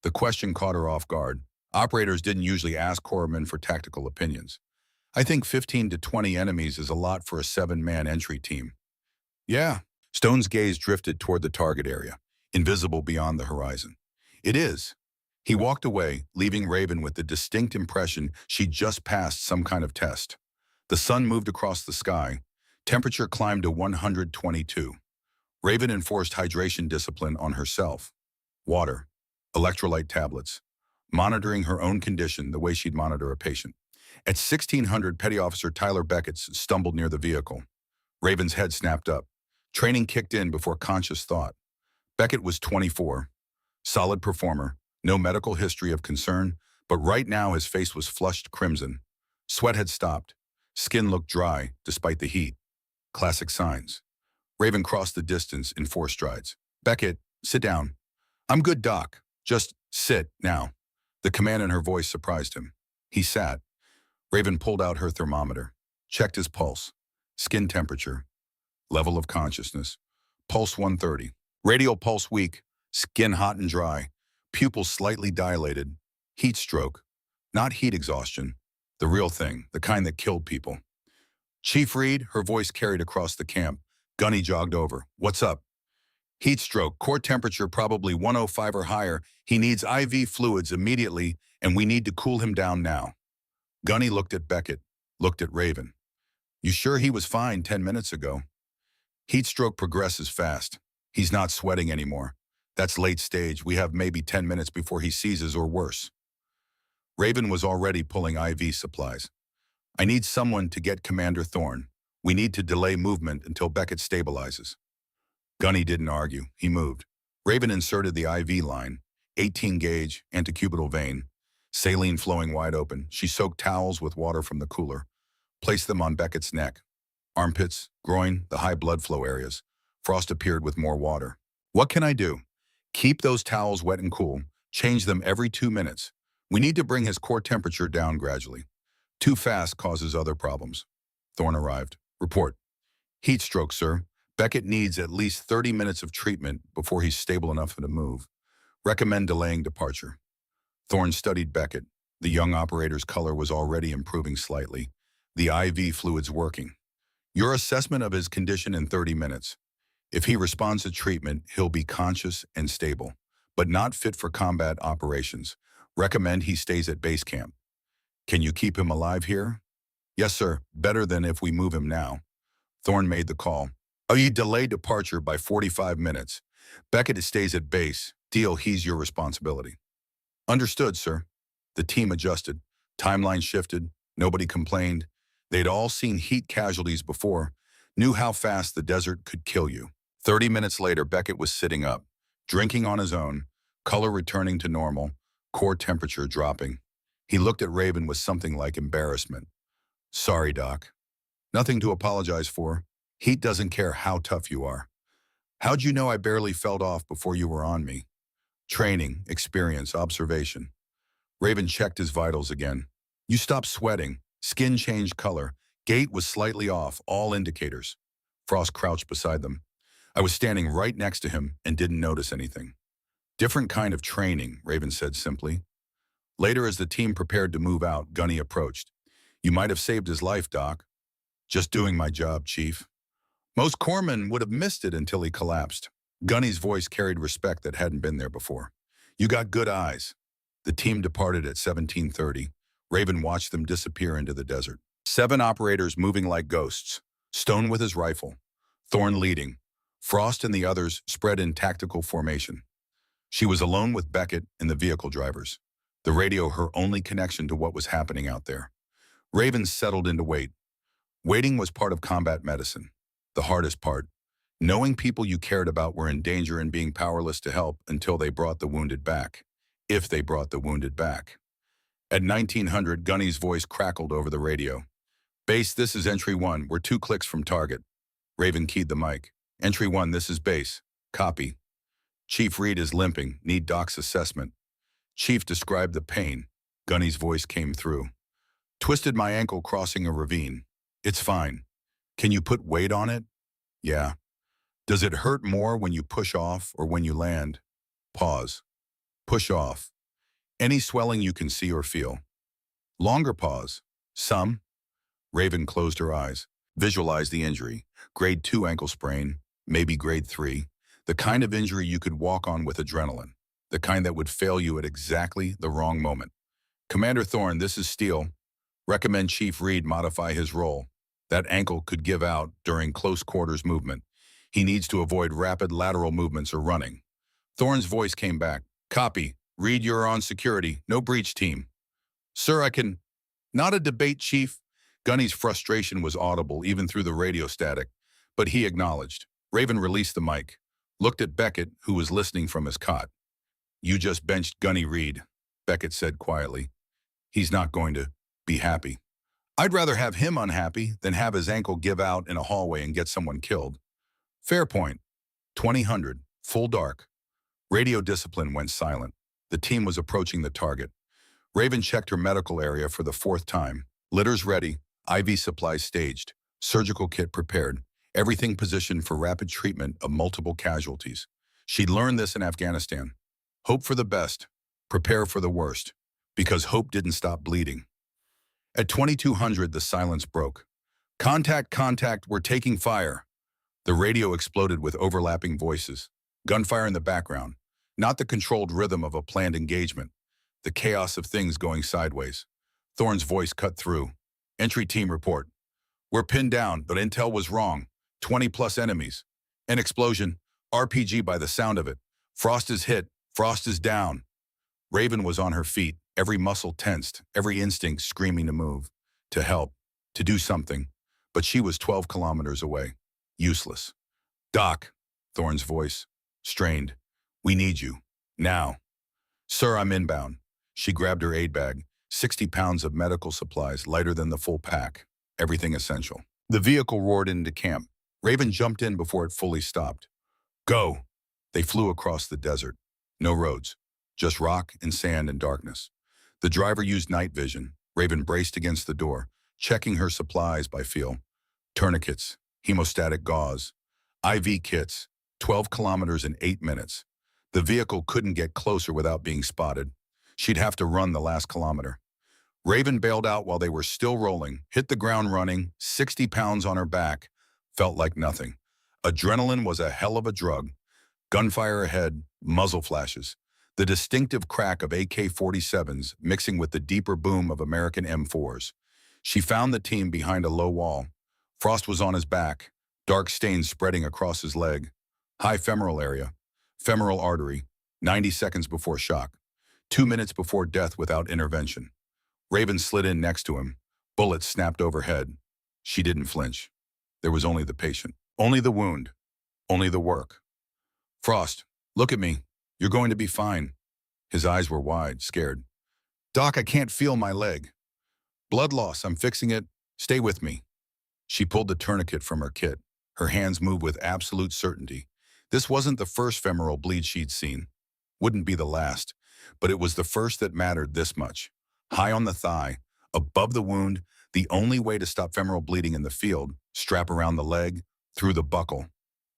The question caught her off guard. Operators didn't usually ask corpsmen for tactical opinions. I think 15 to 20 enemies is a lot for a 7-man entry team. Yeah. Stone's gaze drifted toward the target area, invisible beyond the horizon. It is. He walked away, leaving Raven with the distinct impression she'd just passed some kind of test. The sun moved across the sky. Temperature climbed to 122. Raven enforced hydration discipline on herself. Water, electrolyte tablets, monitoring her own condition the way she'd monitor a patient. At 1600, Petty Officer Tyler Beckett stumbled near the vehicle. Raven's head snapped up. Training kicked in before conscious thought. Beckett was 24. Solid performer, no medical history of concern, but right now his face was flushed crimson. Sweat had stopped. Skin looked dry, despite the heat. Classic signs. Raven crossed the distance in 4 strides. Beckett, sit down. I'm good, Doc. Just sit, now. The command in her voice surprised him. He sat. Raven pulled out her thermometer, checked his pulse, skin temperature, level of consciousness. Pulse 130. Radial pulse weak, skin hot and dry, pupils slightly dilated. Heat stroke, not heat exhaustion. The real thing, the kind that killed people. Chief Reed, her voice carried across the camp. Gunny jogged over. What's up? Heat stroke, core temperature probably 105 or higher. He needs IV fluids immediately, and we need to cool him down now. Gunny looked at Beckett, looked at Raven. You sure he was fine 10 minutes ago? Heat stroke progresses fast. He's not sweating anymore. That's late stage. We have maybe 10 minutes before he seizes or worse. Raven was already pulling IV supplies. I need someone to get Commander Thorne. We need to delay movement until Beckett stabilizes. Gunny didn't argue. He moved. Raven inserted the IV line, 18-gauge, antecubital vein, saline flowing wide open. She soaked towels with water from the cooler, placed them on Beckett's neck. Armpits, groin, the high blood flow areas. Frost appeared with more water. What can I do? Keep those towels wet and cool. Change them every 2 minutes. We need to bring his core temperature down gradually. Too fast causes other problems. Thorne arrived. Report. Heat stroke, sir. Beckett needs at least 30 minutes of treatment before he's stable enough to move. Recommend delaying departure. Thorne studied Beckett. The young operator's color was already improving slightly. The IV fluids working. Your assessment of his condition in 30 minutes. If he responds to treatment, he'll be conscious and stable, but not fit for combat operations. Recommend he stays at base camp. Can you keep him alive here? Yes, sir. Better than if we move him now. Thorne made the call. Oh, you delayed departure by 45 minutes. Beckett stays at base. Deal, he's your responsibility. Understood, sir. The team adjusted. Timeline shifted. Nobody complained. They'd all seen heat casualties before, knew how fast the desert could kill you. 30 minutes later, Beckett was sitting up, drinking on his own, color returning to normal, core temperature dropping. He looked at Raven with something like embarrassment. Sorry, Doc. Nothing to apologize for. Heat doesn't care how tough you are. How'd you know I barely felt off before you were on me? Training, experience, observation. Raven checked his vitals again. You stopped sweating. Skin changed color. Gait was slightly off, all indicators. Frost crouched beside them. I was standing right next to him and didn't notice anything. Different kind of training, Raven said simply. Later, as the team prepared to move out, Gunny approached. You might have saved his life, Doc. Just doing my job, Chief. Most corpsmen would have missed it until he collapsed. Gunny's voice carried respect that hadn't been there before. You got good eyes. The team departed at 17:30. Raven watched them disappear into the desert. 7 operators moving like ghosts. Stone with his rifle. Thorne leading. Frost and the others spread in tactical formation. She was alone with Beckett and the vehicle drivers. The radio her only connection to what was happening out there. Raven settled into wait. Waiting was part of combat medicine. The hardest part. Knowing people you cared about were in danger and being powerless to help until they brought the wounded back. If they brought the wounded back. At 1900, Gunny's voice crackled over the radio. Base, this is Entry 1. We're 2 clicks from target. Raven keyed the mic. Entry 1, this is Base. Copy. Chief Reed is limping. Need Doc's assessment. Chief described the pain. Gunny's voice came through. Twisted my ankle crossing a ravine. It's fine. Can you put weight on it? Yeah. Does it hurt more when you push off or when you land? Pause. Push off. Any swelling you can see or feel. Longer pause. Some. Raven closed her eyes. Visualize the injury. Grade 2 ankle sprain, maybe grade 3. The kind of injury you could walk on with adrenaline. The kind that would fail you at exactly the wrong moment. Commander Thorne, this is Steele. Recommend Chief Reed modify his role. That ankle could give out during close quarters movement. He needs to avoid rapid lateral movements or running. Thorne's voice came back. Copy. Reed, you're on security. No breach team. Sir, I can... Not a debate, Chief. Gunny's frustration was audible even through the radio static, but he acknowledged. Raven released the mic. Looked at Beckett, who was listening from his cot. You just benched Gunny Reed, Beckett said quietly. He's not going to be happy. I'd rather have him unhappy than have his ankle give out in a hallway and get someone killed. Fair point. 2000, full dark. Radio discipline went silent. The team was approaching the target. Raven checked her medical area for the 4th time. Litters ready, IV supplies staged, surgical kit prepared, everything positioned for rapid treatment of multiple casualties. She'd learned this in Afghanistan. Hope for the best, prepare for the worst, because hope didn't stop bleeding. At 2200, the silence broke. Contact, contact, we're taking fire. The radio exploded with overlapping voices. Gunfire in the background, not the controlled rhythm of a planned engagement, the chaos of things going sideways. Thorne's voice cut through. Entry team report. We're pinned down, but intel was wrong. 20+ enemies. An explosion. RPG by the sound of it. Frost is hit. Frost is down. Raven was on her feet, every muscle tensed, every instinct screaming to move, to help, to do something. But she was 12 kilometers away. Useless. Doc, Thorne's voice, strained. We need you. Now. Sir, I'm inbound. She grabbed her aid bag. 60 pounds of medical supplies, lighter than the full pack. Everything essential. The vehicle roared into camp. Raven jumped in before it fully stopped. Go! They flew across the desert. No roads. Just rock and sand and darkness. The driver used night vision. Raven braced against the door, checking her supplies by feel. Tourniquets, hemostatic gauze, IV kits, 12 kilometers in 8 minutes. The vehicle couldn't get closer without being spotted. She'd have to run the last kilometer. Raven bailed out while they were still rolling, hit the ground running, 60 pounds on her back. Felt like nothing. Adrenaline was a hell of a drug. Gunfire ahead, muzzle flashes. The distinctive crack of AK-47s mixing with the deeper boom of American M4s. She found the team behind a low wall. Frost was on his back, dark stains spreading across his leg. High femoral area, femoral artery, 90 seconds before shock, 2 minutes before death without intervention. Raven slid in next to him. Bullets snapped overhead. She didn't flinch. There was only the patient, only the wound, only the work. Frost, look at me. You're going to be fine. His eyes were wide, scared. Doc, I can't feel my leg. Blood loss, I'm fixing it. Stay with me. She pulled the tourniquet from her kit. Her hands moved with absolute certainty. This wasn't the first femoral bleed she'd seen. Wouldn't be the last, but it was the first that mattered this much. High on the thigh, above the wound, the only way to stop femoral bleeding in the field, strap around the leg, through the buckle.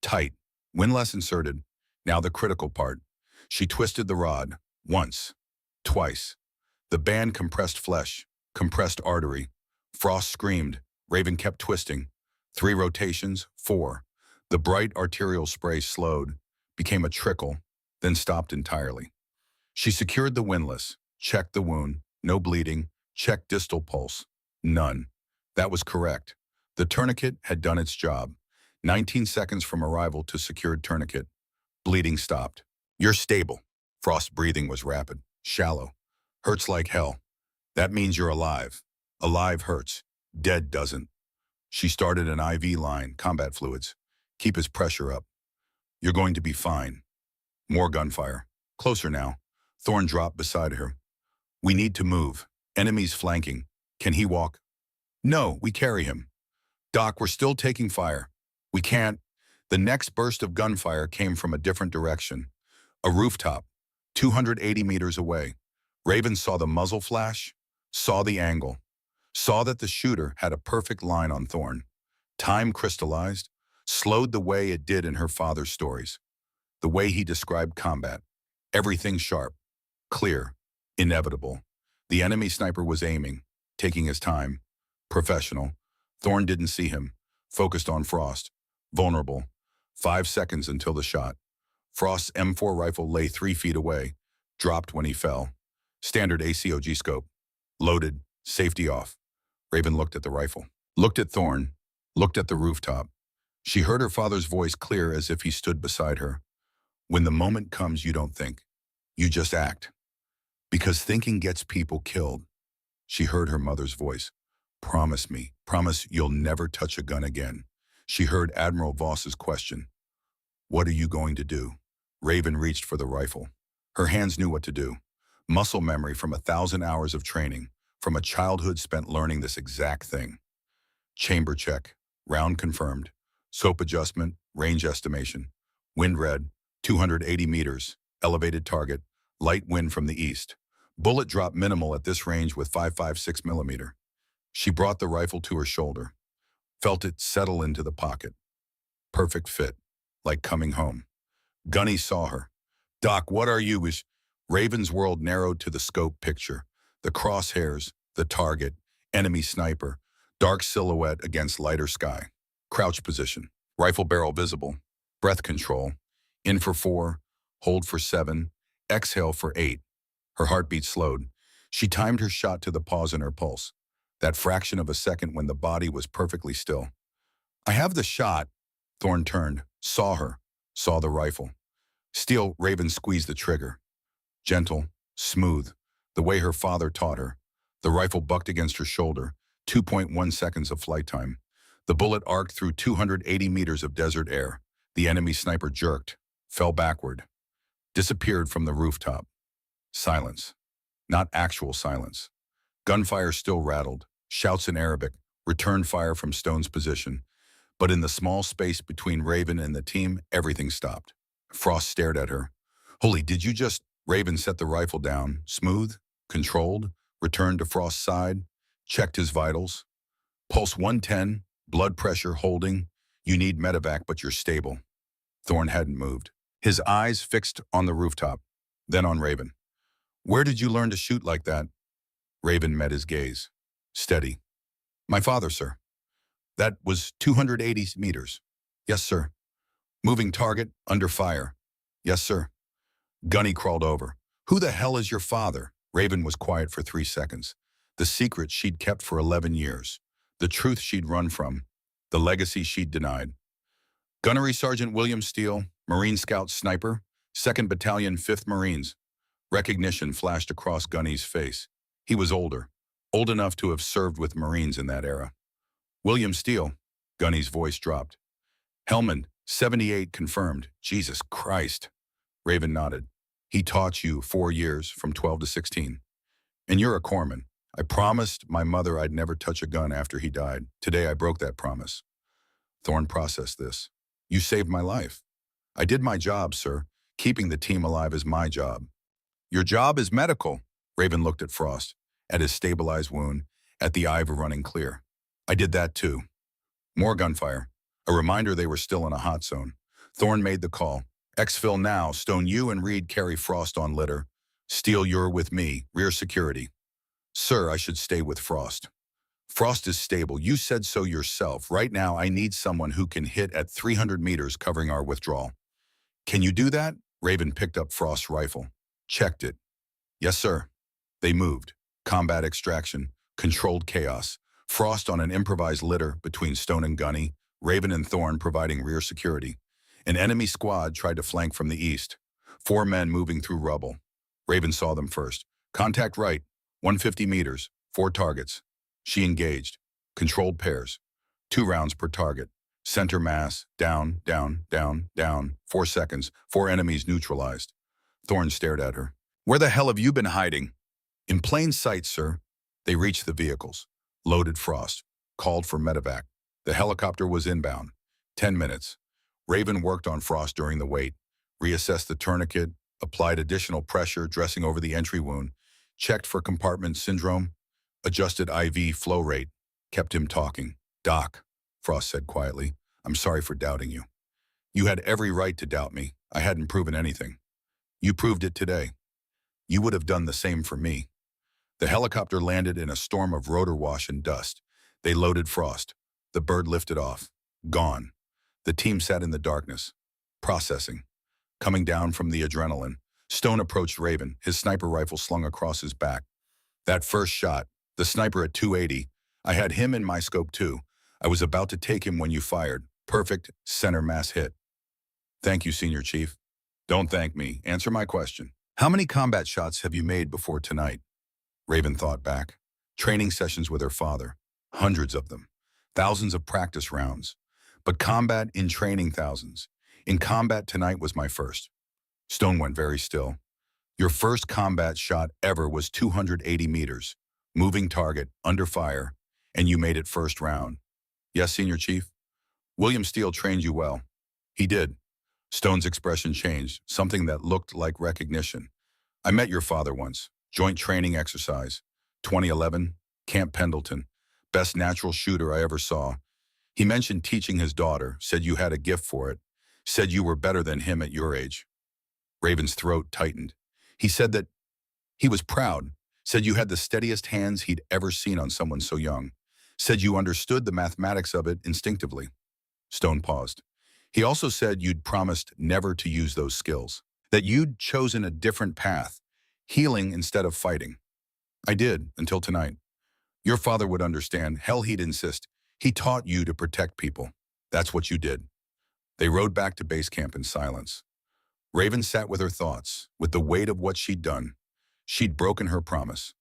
Tight, windlass inserted. Now the critical part. She twisted the rod, once, twice. The band compressed flesh, compressed artery. Frost screamed. Raven kept twisting. 3 rotations, 4. The bright arterial spray slowed, became a trickle, then stopped entirely. She secured the windlass, checked the wound, no bleeding, checked distal pulse, none. That was correct. The tourniquet had done its job. 19 seconds from arrival to secured tourniquet. Bleeding stopped. You're stable. Frost's breathing was rapid, shallow. Hurts like hell. That means you're alive. Alive hurts. Dead doesn't. She started an IV line, combat fluids. Keep his pressure up. You're going to be fine. More gunfire. Closer now. Thorne dropped beside her. We need to move. Enemies flanking. Can he walk? No, we carry him. Doc, we're still taking fire. We can't. The next burst of gunfire came from a different direction. A rooftop, 280 meters away. Raven saw the muzzle flash, saw the angle, saw that the shooter had a perfect line on Thorne. Time crystallized, slowed the way it did in her father's stories. The way he described combat. Everything sharp, clear, inevitable. The enemy sniper was aiming, taking his time. Professional. Thorne didn't see him, focused on Frost. Vulnerable. 5 seconds until the shot. Frost's M4 rifle lay 3 feet away, dropped when he fell. Standard ACOG scope. Loaded, safety off. Raven looked at the rifle, looked at Thorne, looked at the rooftop. She heard her father's voice clear as if he stood beside her. When the moment comes, you don't think. You just act. Because thinking gets people killed. She heard her mother's voice. Promise me, promise you'll never touch a gun again. She heard Admiral Voss's question. What are you going to do? Raven reached for the rifle. Her hands knew what to do. Muscle memory from 1,000 hours of training, from a childhood spent learning this exact thing. Chamber check, round confirmed. Scope adjustment, range estimation. Wind read, 280 meters, elevated target, light wind from the east. Bullet drop minimal at this range with 5.56 millimeter. She brought the rifle to her shoulder, felt it settle into the pocket. Perfect fit, like coming home. Gunny saw her. Doc, what are you? Raven's world narrowed to the scope picture. The crosshairs, the target, enemy sniper, dark silhouette against lighter sky. Crouch position, rifle barrel visible, breath control, in for 4, hold for 7, exhale for 8. Her heartbeat slowed. She timed her shot to the pause in her pulse, that fraction of a second when the body was perfectly still. I have the shot. Thorne turned, saw her, saw the rifle. Steel, Raven squeezed the trigger. Gentle, smooth, the way her father taught her. The rifle bucked against her shoulder, 2.1 seconds of flight time. The bullet arced through 280 meters of desert air. The enemy sniper jerked, fell backward, disappeared from the rooftop. Silence. Not actual silence. Gunfire still rattled, shouts in Arabic, return fire from Stone's position. But in the small space between Raven and the team, everything stopped. Frost stared at her. Holy, did you just... Raven set the rifle down, smooth, controlled, returned to Frost's side, checked his vitals. Pulse 110, blood pressure holding. You need medevac, but you're stable. Thorne hadn't moved. His eyes fixed on the rooftop, then on Raven. Where did you learn to shoot like that? Raven met his gaze. Steady. My father, sir. That was 280 meters. Yes, sir. Moving target, under fire. Yes, sir. Gunny crawled over. Who the hell is your father? Raven was quiet for 3 seconds. The secret she'd kept for 11 years. The truth she'd run from. The legacy she'd denied. Gunnery Sergeant William Steele, Marine Scout Sniper, 2nd Battalion, 5th Marines. Recognition flashed across Gunny's face. He was older, old enough to have served with Marines in that era. William Steele, Gunny's voice dropped. Hellman, 78, confirmed. Jesus Christ. Raven nodded. He taught you 4 years, from 12 to 16. And you're a corpsman. I promised my mother I'd never touch a gun after he died. Today I broke that promise. Thorne processed this. You saved my life. I did my job, sir. Keeping the team alive is my job. Your job is medical. Raven looked at Frost, at his stabilized wound, at the IV running clear. I did that too. More gunfire. A reminder they were still in a hot zone. Thorne made the call. Exfil now. Stone, you and Reed carry Frost on litter. Steele, you're with me. Rear security. Sir, I should stay with Frost. Frost is stable. You said so yourself. Right now, I need someone who can hit at 300 meters covering our withdrawal. Can you do that? Raven picked up Frost's rifle. Checked it. Yes, sir. They moved. Combat extraction. Controlled chaos. Frost on an improvised litter between Stone and Gunny. Raven and Thorne providing rear security. An enemy squad tried to flank from the east. 4 men moving through rubble. Raven saw them first. Contact right. 150 meters. 4 targets. She engaged. Controlled pairs. 2 rounds per target. Center mass. Down, down, down, down. 4 seconds. 4 enemies neutralized. Thorne stared at her. Where the hell have you been hiding? In plain sight, sir. They reached the vehicles. Loaded Frost. Called for medevac. The helicopter was inbound. 10 minutes. Raven worked on Frost during the wait. Reassessed the tourniquet. Applied additional pressure, dressing over the entry wound. Checked for compartment syndrome. Adjusted IV flow rate. Kept him talking. Doc, Frost said quietly, I'm sorry for doubting you. You had every right to doubt me. I hadn't proven anything. You proved it today. You would have done the same for me. The helicopter landed in a storm of rotor wash and dust. They loaded Frost. The bird lifted off. Gone. The team sat in the darkness. Processing. Coming down from the adrenaline, Stone approached Raven, his sniper rifle slung across his back. That first shot, the sniper at 280, I had him in my scope too. I was about to take him when you fired. Perfect center mass hit. Thank you, Senior Chief. Don't thank me. Answer my question. How many combat shots have you made before tonight? Raven thought back. Training sessions with her father. Hundreds of them. Thousands of practice rounds. But combat in training, thousands. In combat tonight was my first. Stone went very still. Your first combat shot ever was 280 meters. Moving target, under fire, and you made it first round. Yes, Senior Chief? William Steele trained you well. He did. Stone's expression changed, something that looked like recognition. I met your father once. Joint training exercise. 2011, Camp Pendleton. Best natural shooter I ever saw. He mentioned teaching his daughter, said you had a gift for it, said you were better than him at your age. Raven's throat tightened. He said that he was proud, said you had the steadiest hands he'd ever seen on someone so young, said you understood the mathematics of it instinctively. Stone paused. He also said you'd promised never to use those skills, that you'd chosen a different path, healing instead of fighting. I did, until tonight. Your father would understand. Hell, he'd insist. He taught you to protect people. That's what you did. They rode back to base camp in silence. Raven sat with her thoughts, with the weight of what she'd done. She'd broken her promise.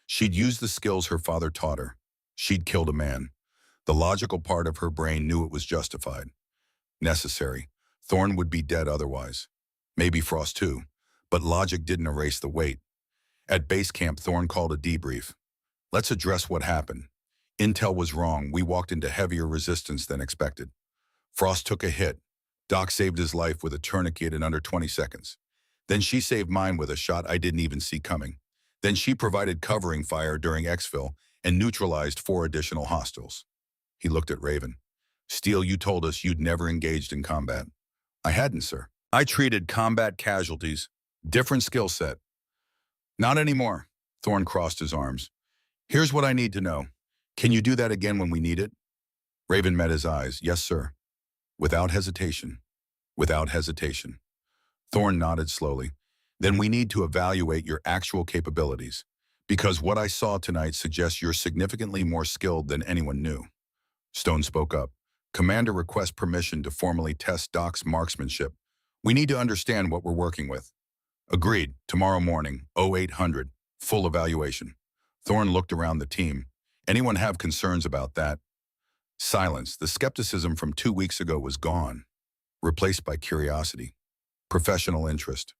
She'd used the skills her father taught her. She'd killed a man. The logical part of her brain knew it was justified. Necessary. Thorne would be dead otherwise. Maybe Frost too. But logic didn't erase the weight. At base camp, Thorne called a debrief. Let's address what happened. Intel was wrong. We walked into heavier resistance than expected. Frost took a hit. Doc saved his life with a tourniquet in under 20 seconds. Then she saved mine with a shot I didn't even see coming. Then she provided covering fire during exfil and neutralized 4 additional hostiles. He looked at Raven. Steele, you told us you'd never engaged in combat. I hadn't, sir. I treated combat casualties. Different skill set. Not anymore. Thorne crossed his arms. Here's what I need to know. Can you do that again when we need it? Raven met his eyes. Yes, sir. Without hesitation. Without hesitation. Thorne nodded slowly. Then we need to evaluate your actual capabilities. Because what I saw tonight suggests you're significantly more skilled than anyone knew. Stone spoke up. Commander requests permission to formally test Doc's marksmanship. We need to understand what we're working with. Agreed. Tomorrow morning, 0800, full evaluation. Thorne looked around the team. Anyone have concerns about that? Silence. The skepticism from 2 weeks ago was gone, replaced by curiosity, professional interest.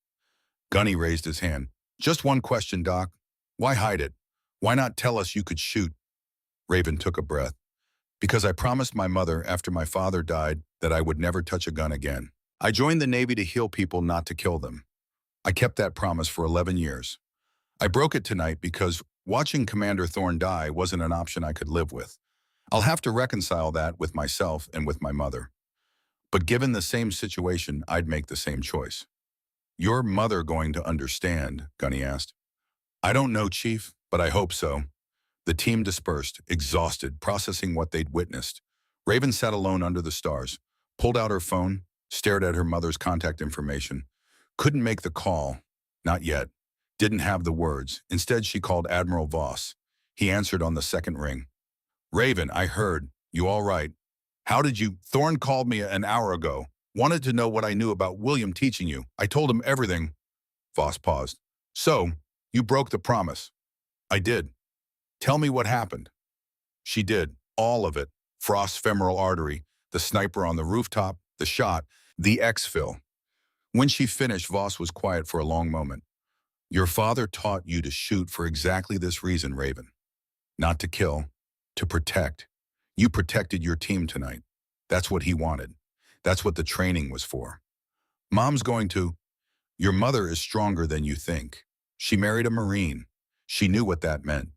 Gunny raised his hand. Just one question, Doc. Why hide it? Why not tell us you could shoot? Raven took a breath. Because I promised my mother after my father died that I would never touch a gun again. I joined the Navy to heal people, not to kill them. I kept that promise for 11 years. I broke it tonight because watching Commander Thorne die wasn't an option I could live with. I'll have to reconcile that with myself and with my mother. But given the same situation, I'd make the same choice. Your mother going to understand? Gunny asked. I don't know, Chief, but I hope so. The team dispersed, exhausted, processing what they'd witnessed. Raven sat alone under the stars, pulled out her phone, stared at her mother's contact information. Couldn't make the call. Not yet. Didn't have the words. Instead, she called Admiral Voss. He answered on the second ring. Raven, I heard. You all right? How did you? Thorne called me an hour ago. Wanted to know what I knew about William teaching you. I told him everything. Voss paused. So, you broke the promise. I did. Tell me what happened. She did. All of it. Frost's femoral artery, the sniper on the rooftop, the shot, the exfil. When she finished, Voss was quiet for a long moment. Your father taught you to shoot for exactly this reason, Raven. Not to kill, to protect. You protected your team tonight. That's what he wanted. That's what the training was for. Mom's going to. Your mother is stronger than you think. She married a Marine. She knew what that meant.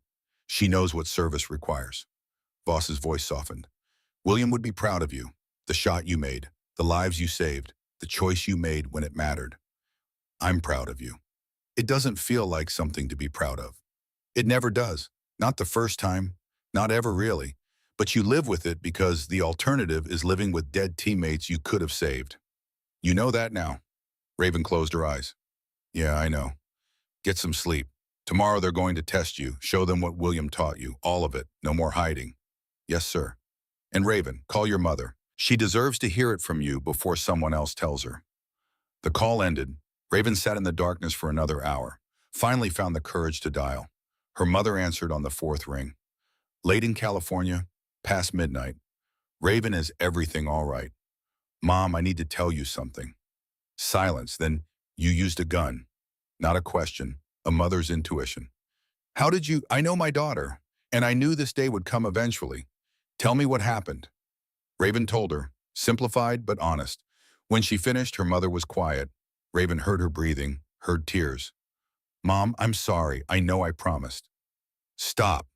She knows what service requires. Voss's voice softened. William would be proud of you. The shot you made, the lives you saved, the choice you made when it mattered. I'm proud of you. It doesn't feel like something to be proud of. It never does. Not the first time. Not ever really. But you live with it because the alternative is living with dead teammates you could have saved. You know that now. Raven closed her eyes. Yeah, I know. Get some sleep. Tomorrow they're going to test you, show them what William taught you, all of it, no more hiding. Yes, sir. And Raven, call your mother. She deserves to hear it from you before someone else tells her. The call ended. Raven sat in the darkness for another hour, finally found the courage to dial. Her mother answered on the fourth ring. Late in California, past midnight. Raven, is everything all right? Mom, I need to tell you something. Silence, then you used a gun. Not a question, a mother's intuition. How did you? I know my daughter, and I knew this day would come eventually. Tell me what happened. Raven told her, simplified but honest. When she finished, her mother was quiet. Raven heard her breathing, heard tears. Mom, I'm sorry. I know I promised. Stop.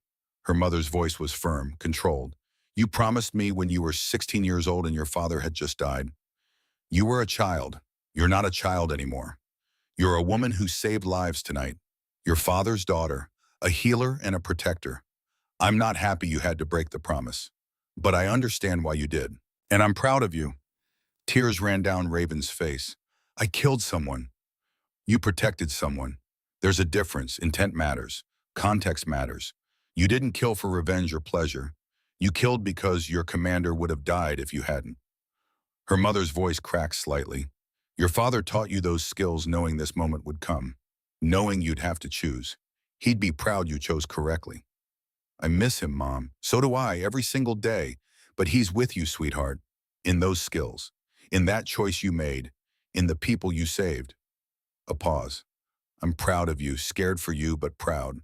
Her mother's voice was firm, controlled. You promised me when you were 16 years old and your father had just died. You were a child. You're not a child anymore. You're a woman who saved lives tonight. Your father's daughter, a healer and a protector. I'm not happy you had to break the promise, but I understand why you did. And I'm proud of you. Tears ran down Raven's face. I killed someone. You protected someone. There's a difference. Intent matters. Context matters. You didn't kill for revenge or pleasure. You killed because your commander would have died if you hadn't. Her mother's voice cracked slightly. Your father taught you those skills knowing this moment would come, knowing you'd have to choose. He'd be proud you chose correctly. I miss him, Mom. So do I, every single day. But he's with you, sweetheart, in those skills, in that choice you made, in the people you saved. A pause. I'm proud of you, scared for you, but proud.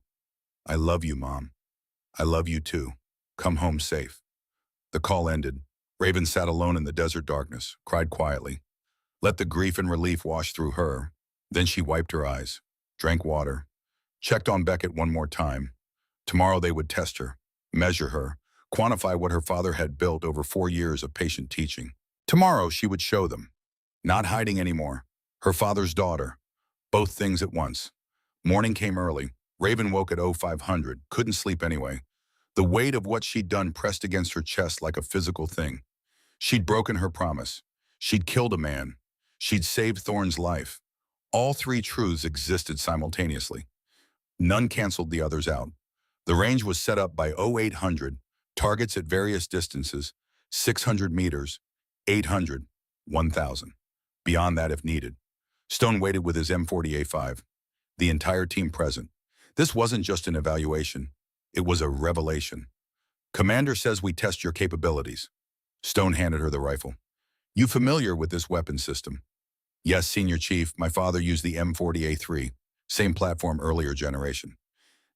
I love you, Mom. I love you too. Come home safe. The call ended. Raven sat alone in the desert darkness, cried quietly. Let the grief and relief wash through her. Then she wiped her eyes, drank water, checked on Beckett one more time. Tomorrow they would test her, measure her, quantify what her father had built over 4 years of patient teaching. Tomorrow she would show them. Not hiding anymore. Her father's daughter. Both things at once. Morning came early. Raven woke at 0500, couldn't sleep anyway. The weight of what she'd done pressed against her chest like a physical thing. She'd broken her promise. She'd killed a man. She'd saved Thorne's life. All three truths existed simultaneously. None canceled the others out. The range was set up by 0800, targets at various distances, 600 meters, 800, 1,000. Beyond that if needed. Stone waited with his M40A5, the entire team present. This wasn't just an evaluation. It was a revelation. Commander says we test your capabilities. Stone handed her the rifle. You familiar with this weapon system? Yes, Senior Chief. My father used the M40A3, same platform, earlier generation.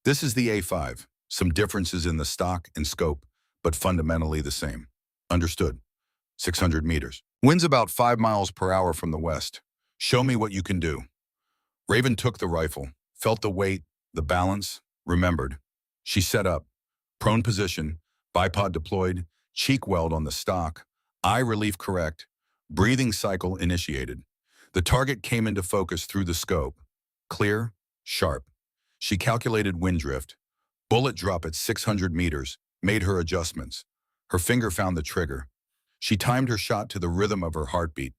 This is the A5. Some differences in the stock and scope, but fundamentally the same. Understood. 600 meters. Winds about 5 miles per hour from the west. Show me what you can do. Raven took the rifle, felt the weight, the balance, remembered. She set up. Prone position, bipod deployed, cheek weld on the stock, eye relief correct, breathing cycle initiated. The target came into focus through the scope. Clear, sharp. She calculated wind drift. Bullet drop at 600 meters, made her adjustments. Her finger found the trigger. She timed her shot to the rhythm of her heartbeat.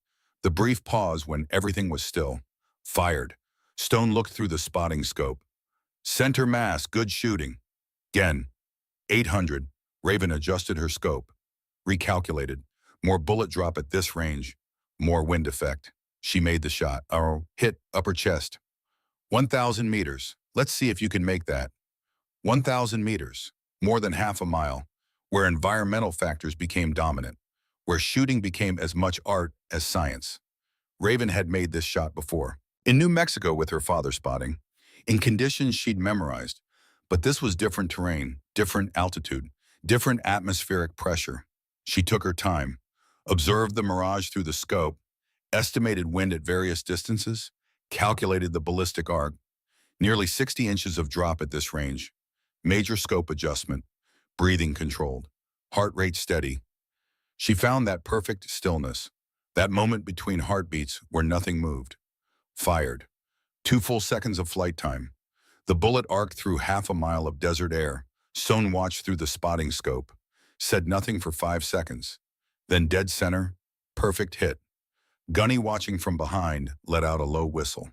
The brief pause when everything was still. Fired. Stone looked through the spotting scope. Center mass, good shooting. Again. 800. Raven adjusted her scope. Recalculated. More bullet drop at this range. More wind effect. She made the shot. Hit upper chest. 1,000 meters. Let's see if you can make that. 1,000 meters. More than half a mile. Where environmental factors became dominant. Where shooting became as much art as science. Raven had made this shot before. In New Mexico with her father spotting. In conditions she'd memorized. But this was different terrain, different altitude, different atmospheric pressure. She took her time, observed the mirage through the scope, estimated wind at various distances, calculated the ballistic arc. Nearly 60 inches of drop at this range. Major scope adjustment, breathing controlled, heart rate steady. She found that perfect stillness, that moment between heartbeats where nothing moved. Fired. 2 full seconds of flight time. The bullet arced through half a mile of desert air. Stone watched through the spotting scope. Said nothing for 5 seconds. Then dead center, perfect hit. Gunny, watching from behind, let out a low whistle.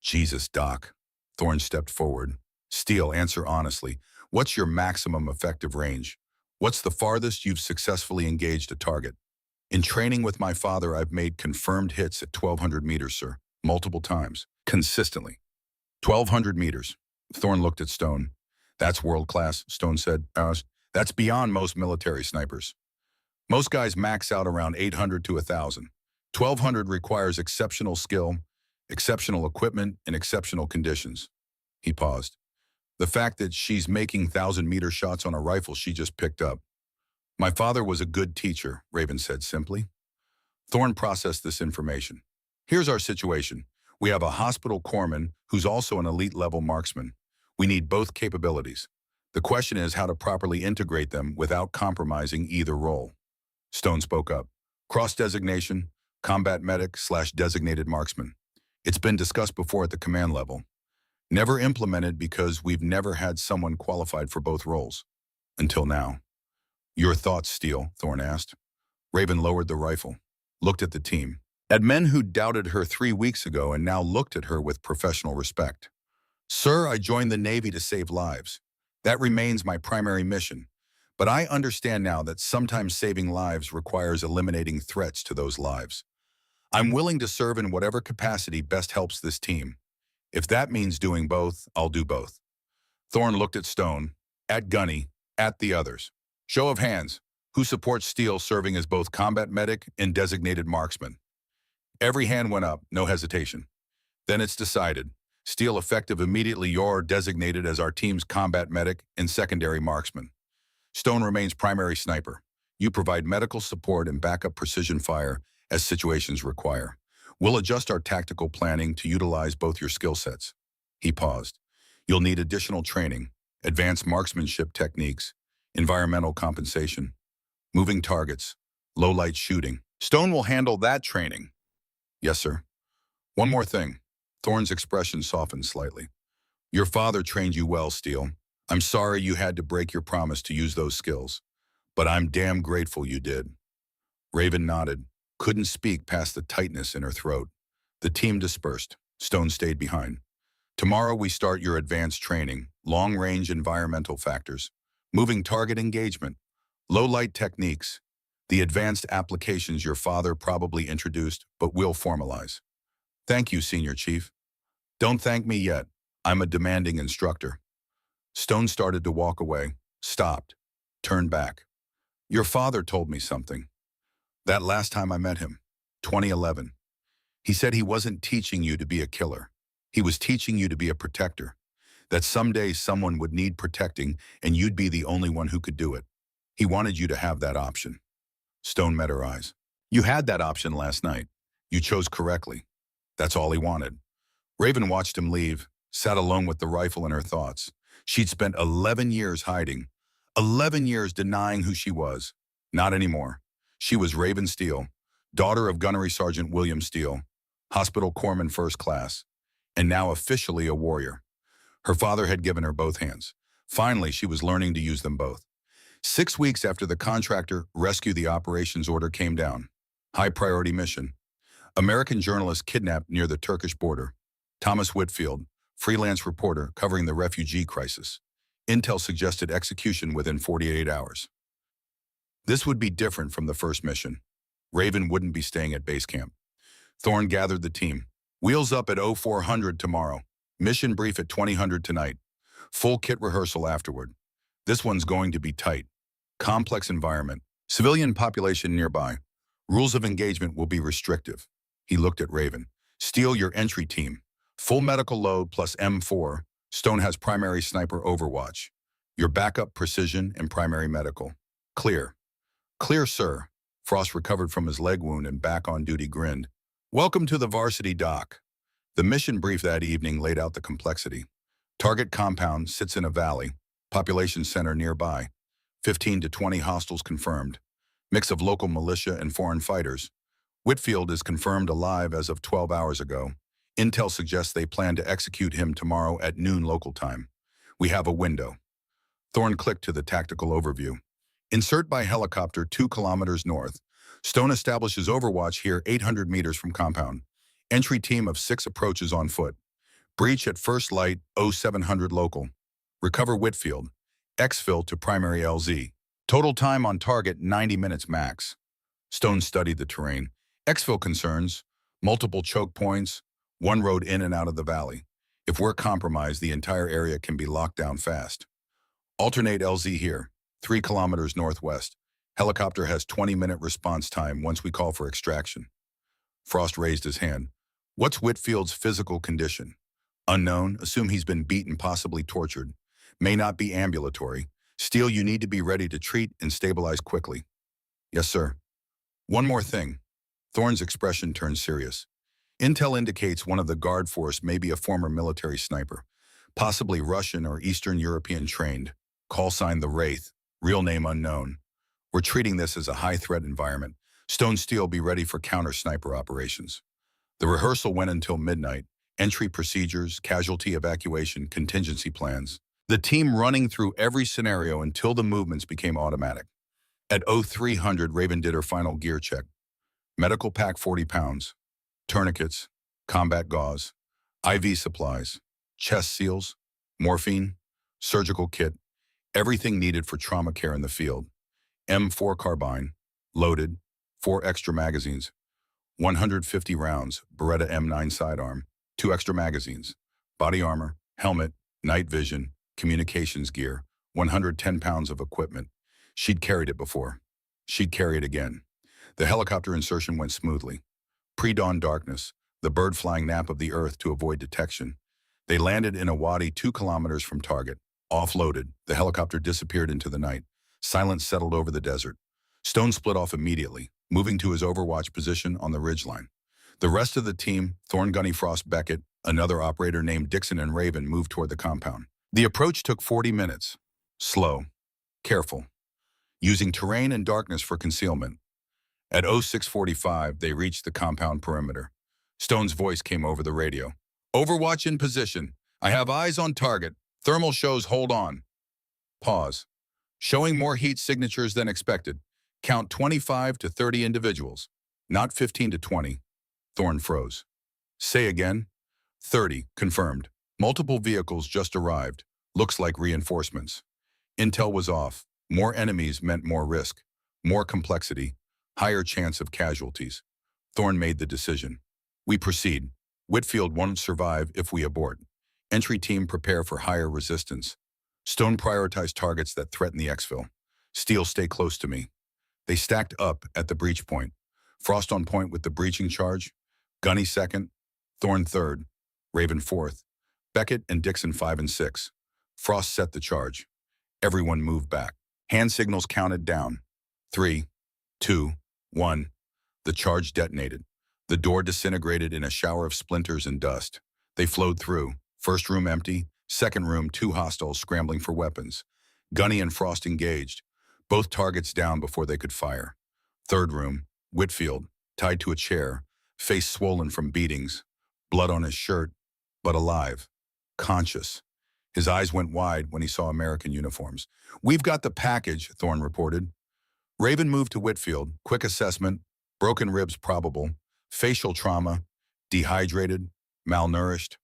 Jesus, Doc. Thorne stepped forward. Steele, answer honestly. What's your maximum effective range? What's the farthest you've successfully engaged a target? In training with my father, I've made confirmed hits at 1,200 meters, sir. Multiple times. Consistently. 1,200 meters. Thorne looked at Stone. That's world-class, Stone said. That's beyond most military snipers. Most guys max out around 800 to 1,000. 1,200 requires exceptional skill, exceptional equipment, and exceptional conditions. He paused. The fact that she's making 1,000-meter shots on a rifle she just picked up. My father was a good teacher, Raven said simply. Thorne processed this information. Here's our situation. We have a hospital corpsman who's also an elite-level marksman. We need both capabilities. The question is how to properly integrate them without compromising either role. Stone spoke up. Cross-designation, combat medic/designated marksman. It's been discussed before at the command level. Never implemented because we've never had someone qualified for both roles. Until now. Your thoughts, Steele? Thorne asked. Raven lowered the rifle, looked at the team. At men who doubted her 3 weeks ago and now looked at her with professional respect. Sir, I joined the Navy to save lives. That remains my primary mission. But I understand now that sometimes saving lives requires eliminating threats to those lives. I'm willing to serve in whatever capacity best helps this team. If that means doing both, I'll do both. Thorne looked at Stone, at Gunny, at the others. Show of hands. Who supports Steele serving as both combat medic and designated marksman? Every hand went up, no hesitation. Then it's decided. Steele effective immediately. You're designated as our team's combat medic and secondary marksman. Stone remains primary sniper. You provide medical support and backup precision fire as situations require. We'll adjust our tactical planning to utilize both your skill sets. He paused. You'll need additional training, advanced marksmanship techniques, environmental compensation, moving targets, low-light shooting. Stone will handle that training. Yes, sir. One more thing. Thorne's expression softened slightly. Your father trained you well, Steele. I'm sorry you had to break your promise to use those skills, but I'm damn grateful you did. Raven nodded, couldn't speak past the tightness in her throat. The team dispersed. Stone stayed behind. Tomorrow we start your advanced training, long-range environmental factors, moving target engagement, low-light techniques, the advanced applications your father probably introduced but will formalize. Thank you, Senior Chief. Don't thank me yet. I'm a demanding instructor. Stone started to walk away, stopped, turned back. Your father told me something. That last time I met him, 2011. He said he wasn't teaching you to be a killer. He was teaching you to be a protector. That someday someone would need protecting and you'd be the only one who could do it. He wanted you to have that option. Stone met her eyes. You had that option last night. You chose correctly. That's all he wanted. Raven watched him leave, sat alone with the rifle in her thoughts. She'd spent 11 years hiding, 11 years denying who she was. Not anymore. She was Raven Steele, daughter of Gunnery Sergeant William Steele, Hospital Corpsman First Class, and now officially a warrior. Her father had given her both hands. Finally, she was learning to use them both. 6 weeks after the contractor rescue the operations order came down. High priority mission. American journalist kidnapped near the Turkish border. Thomas Whitfield, freelance reporter covering the refugee crisis. Intel suggested execution within 48 hours. This would be different from the first mission. Raven wouldn't be staying at base camp. Thorne gathered the team. Wheels up at 0400 tomorrow. Mission brief at 2000 tonight. Full kit rehearsal afterward. This one's going to be tight. Complex environment. Civilian population nearby. Rules of engagement will be restrictive. He looked at Raven. Steal your entry team. Full medical load plus M4. Stone has primary sniper overwatch. Your backup precision and primary medical. Clear. Clear, sir. Frost recovered from his leg wound and back on duty grinned. Welcome to the varsity dock. The mission brief that evening laid out the complexity. Target compound sits in a valley. Population center nearby. 15 to 20 hostiles confirmed. Mix of local militia and foreign fighters. Whitfield is confirmed alive as of 12 hours ago. Intel suggests they plan to execute him tomorrow at noon local time. We have a window. Thorne clicked to the tactical overview. Insert by helicopter 2 kilometers north. Stone establishes overwatch here 800 meters from compound. Entry team of 6 approaches on foot. Breach at first light 0700 local. Recover Whitfield. Exfil to primary LZ. Total time on target 90 minutes max. Stone studied the terrain. Exfil concerns, multiple choke points, one road in and out of the valley. If we're compromised, the entire area can be locked down fast. Alternate LZ here, 3 kilometers northwest. Helicopter has 20-minute response time once we call for extraction. Frost raised his hand. What's Whitfield's physical condition? Unknown, assume he's been beaten, possibly tortured. May not be ambulatory. Steele, you need to be ready to treat and stabilize quickly. Yes, sir. One more thing. Thorne's expression turned serious. Intel indicates one of the guard force may be a former military sniper, possibly Russian or Eastern European trained. Call sign the Wraith, real name unknown. We're treating this as a high-threat environment. Stone Steel be ready for counter-sniper operations. The rehearsal went until midnight. Entry procedures, casualty evacuation, contingency plans. The team running through every scenario until the movements became automatic. At 0300, Raven did her final gear check. Medical pack 40 pounds. Tourniquets, combat gauze, IV supplies, chest seals, morphine, surgical kit, everything needed for trauma care in the field. M4 carbine, loaded, 4 extra magazines, 150 rounds, Beretta M9 sidearm, 2 extra magazines, body armor, helmet, night vision, communications gear, 110 pounds of equipment. She'd carried it before. She'd carry it again. The helicopter insertion went smoothly. Pre-dawn darkness, the bird-flying nap of the earth to avoid detection. They landed in a wadi 2 kilometers from target. Offloaded, the helicopter disappeared into the night. Silence settled over the desert. Stone split off immediately, moving to his overwatch position on the ridgeline. The rest of the team, Thorne, Gunny, Frost, Beckett, another operator named Dixon, and Raven moved toward the compound. The approach took 40 minutes. Slow. Careful. Using terrain and darkness for concealment. At 0645, they reached the compound perimeter. Stone's voice came over the radio. Overwatch in position. I have eyes on target. Thermal shows hold on. Pause. Showing more heat signatures than expected. Count 25 to 30 individuals. Not 15 to 20. Thorne froze. Say again. 30, confirmed. Multiple vehicles just arrived. Looks like reinforcements. Intel was off. More enemies meant more risk, more complexity, higher chance of casualties. Thorne made the decision. We proceed. Whitfield won't survive if we abort. Entry team prepare for higher resistance. Stone prioritize targets that threaten the exfil. Steele stay close to me. They stacked up at the breach point. Frost on point with the breaching charge. Gunny second. Thorne third. Raven fourth. Beckett and Dixon 5 and 6. Frost set the charge. Everyone moved back. Hand signals counted down. 3, 2, 1. The charge detonated. The door disintegrated in a shower of splinters and dust. They flowed through. First room empty. Second room, 2 hostiles scrambling for weapons. Gunny and Frost engaged. Both targets down before they could fire. Third room, Whitfield, tied to a chair, face swollen from beatings, blood on his shirt, but alive, conscious. His eyes went wide when he saw American uniforms. "We've got the package," Thorne reported. Raven moved to Whitfield. Quick assessment, broken ribs probable, facial trauma, dehydrated, malnourished,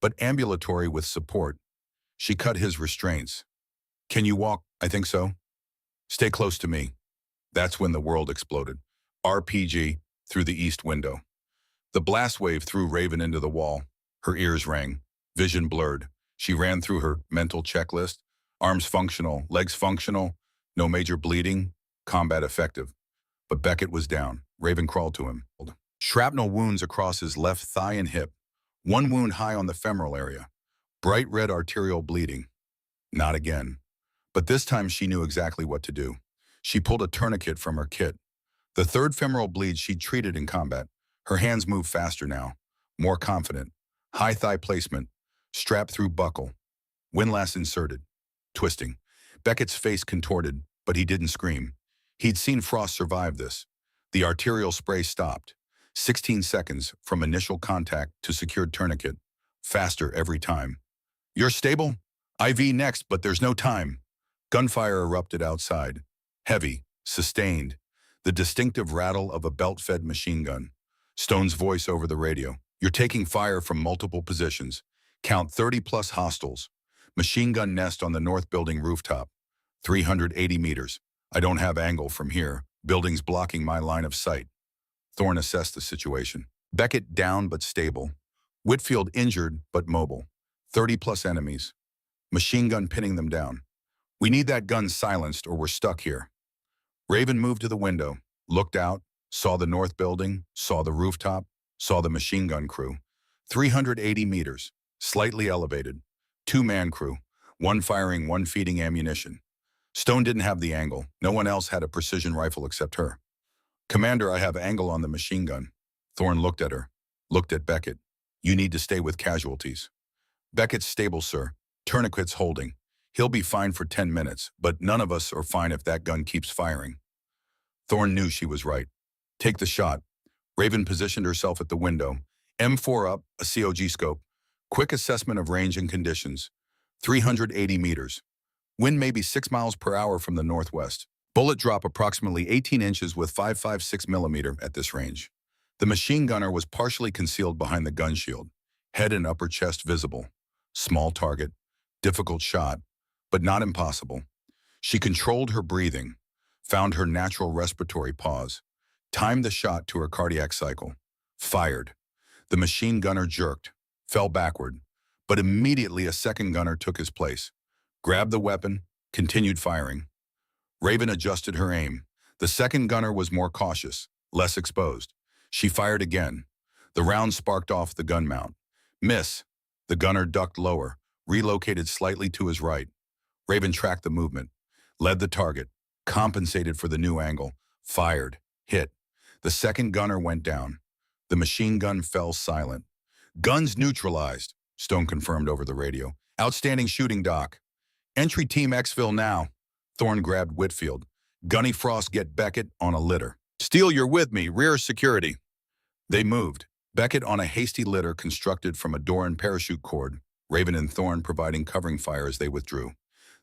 but ambulatory with support. She cut his restraints. "Can you walk?" "I think so." "Stay close to me." That's when the world exploded. RPG through the east window. The blast wave threw Raven into the wall. Her ears rang, vision blurred. She ran through her mental checklist. Arms functional, legs functional, no major bleeding, combat effective. But Beckett was down. Raven crawled to him. Shrapnel wounds across his left thigh and hip. One wound high on the femoral area. Bright red arterial bleeding. Not again. But this time she knew exactly what to do. She pulled a tourniquet from her kit. The third femoral bleed she'd treated in combat. Her hands moved faster now, more confident. High thigh placement, strap through buckle. Windlass inserted, twisting. Beckett's face contorted, but he didn't scream. He'd seen Frost survive this. The arterial spray stopped. 16 seconds from initial contact to secured tourniquet. Faster every time. "You're stable? IV next, but there's no time." Gunfire erupted outside. Heavy, sustained. The distinctive rattle of a belt-fed machine gun. Stone's voice over the radio. "You're taking fire from multiple positions. Count 30-plus hostiles. Machine gun nest on the north building rooftop. 380 meters. I don't have angle from here. Building's blocking my line of sight." Thorne assessed the situation. Beckett down but stable. Whitfield injured but mobile. 30-plus enemies. Machine gun pinning them down. "We need that gun silenced or we're stuck here." Raven moved to the window, looked out, saw the north building, saw the rooftop, saw the machine gun crew. 380 meters, slightly elevated. 2-man crew, one firing, one feeding ammunition. Stone didn't have the angle. No one else had a precision rifle except her. "Commander, I have angle on the machine gun." Thorne looked at her, looked at Beckett. "You need to stay with casualties." "Beckett's stable, sir. Tourniquet's holding. He'll be fine for 10 minutes, but none of us are fine if that gun keeps firing." Thorne knew she was right. "Take the shot." Raven positioned herself at the window. M4 up, a COG scope. Quick assessment of range and conditions. 380 meters. Wind maybe 6 miles per hour from the northwest. Bullet drop approximately 18 inches with 5.56 millimeter at this range. The machine gunner was partially concealed behind the gun shield. Head and upper chest visible. Small target. Difficult shot, but not impossible. She controlled her breathing, found her natural respiratory pause, timed the shot to her cardiac cycle, fired. The machine gunner jerked, fell backward, but immediately a second gunner took his place, grabbed the weapon, continued firing. Raven adjusted her aim. The second gunner was more cautious, less exposed. She fired again. The round sparked off the gun mount. Miss. The gunner ducked lower, relocated slightly to his right. Raven tracked the movement, led the target, compensated for the new angle, fired, hit. The second gunner went down. The machine gun fell silent. "Guns neutralized," Stone confirmed over the radio. "Outstanding shooting, Doc." "Entry team exfil now." Thorne grabbed Whitfield. "Gunny Frost, get Beckett on a litter." "Steele, you're with me. Rear security." They moved. Beckett on a hasty litter constructed from a door and parachute cord. Raven and Thorne providing covering fire as they withdrew.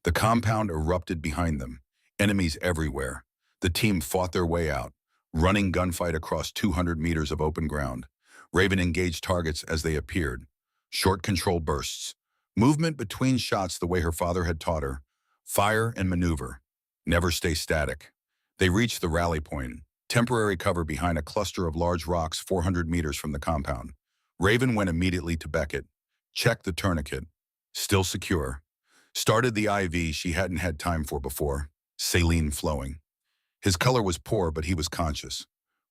The compound erupted behind them. Enemies everywhere. The team fought their way out, running gunfight across 200 meters of open ground. Raven engaged targets as they appeared. Short control bursts. Movement between shots the way her father had taught her. Fire and maneuver. Never stay static. They reached the rally point, temporary cover behind a cluster of large rocks 400 meters from the compound. Raven went immediately to Beckett. Checked the tourniquet. Still secure. Started the IV she hadn't had time for before. Saline flowing. His color was poor, but he was conscious.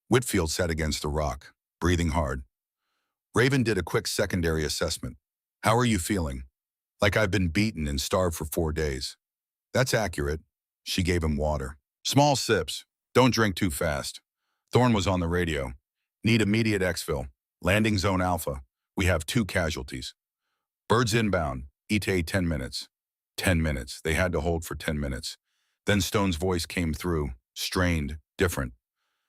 Whitfield sat against the rock, breathing hard. Raven did a quick secondary assessment. How are you feeling? Like I've been beaten and starved for 4 days. That's accurate. She gave him water. Small sips. Don't drink too fast. Thorne was on the radio. Need immediate exfil. Landing zone Alpha. We have 2 casualties. Birds inbound. ETA 10 minutes. 10 minutes. They had to hold for 10 minutes. Then Stone's voice came through. Strained. Different.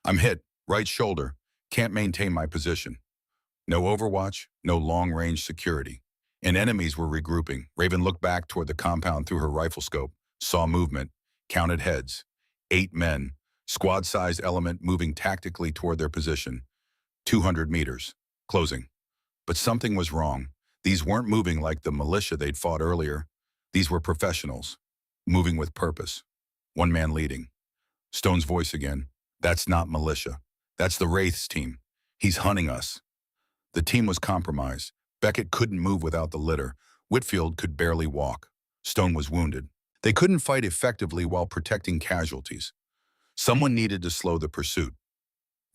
I'm hit. Right shoulder. Can't maintain my position. No overwatch. No long-range security. And enemies were regrouping. Raven looked back toward the compound through her rifle scope. Saw movement. Counted heads. 8 men. Squad-sized element moving tactically toward their position. 200 meters. Closing. But something was wrong. These weren't moving like the militia they'd fought earlier. These were professionals. Moving with purpose. One man leading. Stone's voice again. That's not militia. That's the Wraith's team. He's hunting us. The team was compromised. Beckett couldn't move without the litter. Whitfield could barely walk. Stone was wounded. They couldn't fight effectively while protecting casualties. Someone needed to slow the pursuit.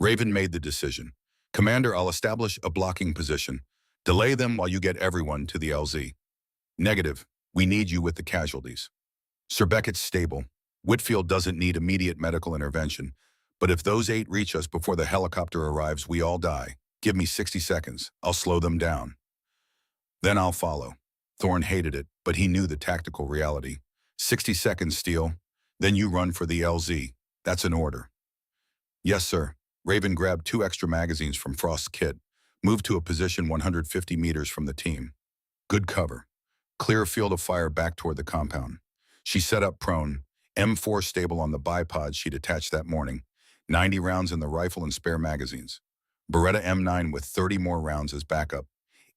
Raven made the decision. Commander, I'll establish a blocking position. Delay them while you get everyone to the LZ. Negative. We need you with the casualties. Sir Beckett's stable. Whitfield doesn't need immediate medical intervention. But if those 8 reach us before the helicopter arrives, we all die. Give me 60 seconds. I'll slow them down. Then I'll follow. Thorne hated it, but he knew the tactical reality. 60 seconds, Steele. Then you run for the LZ. That's an order. Yes, sir. Raven grabbed 2 extra magazines from Frost's kit, moved to a position 150 meters from the team. Good cover. Clear field of fire back toward the compound. She set up prone, M4 stable on the bipod she'd attached that morning, 90 rounds in the rifle and spare magazines. Beretta M9 with 30 more rounds as backup.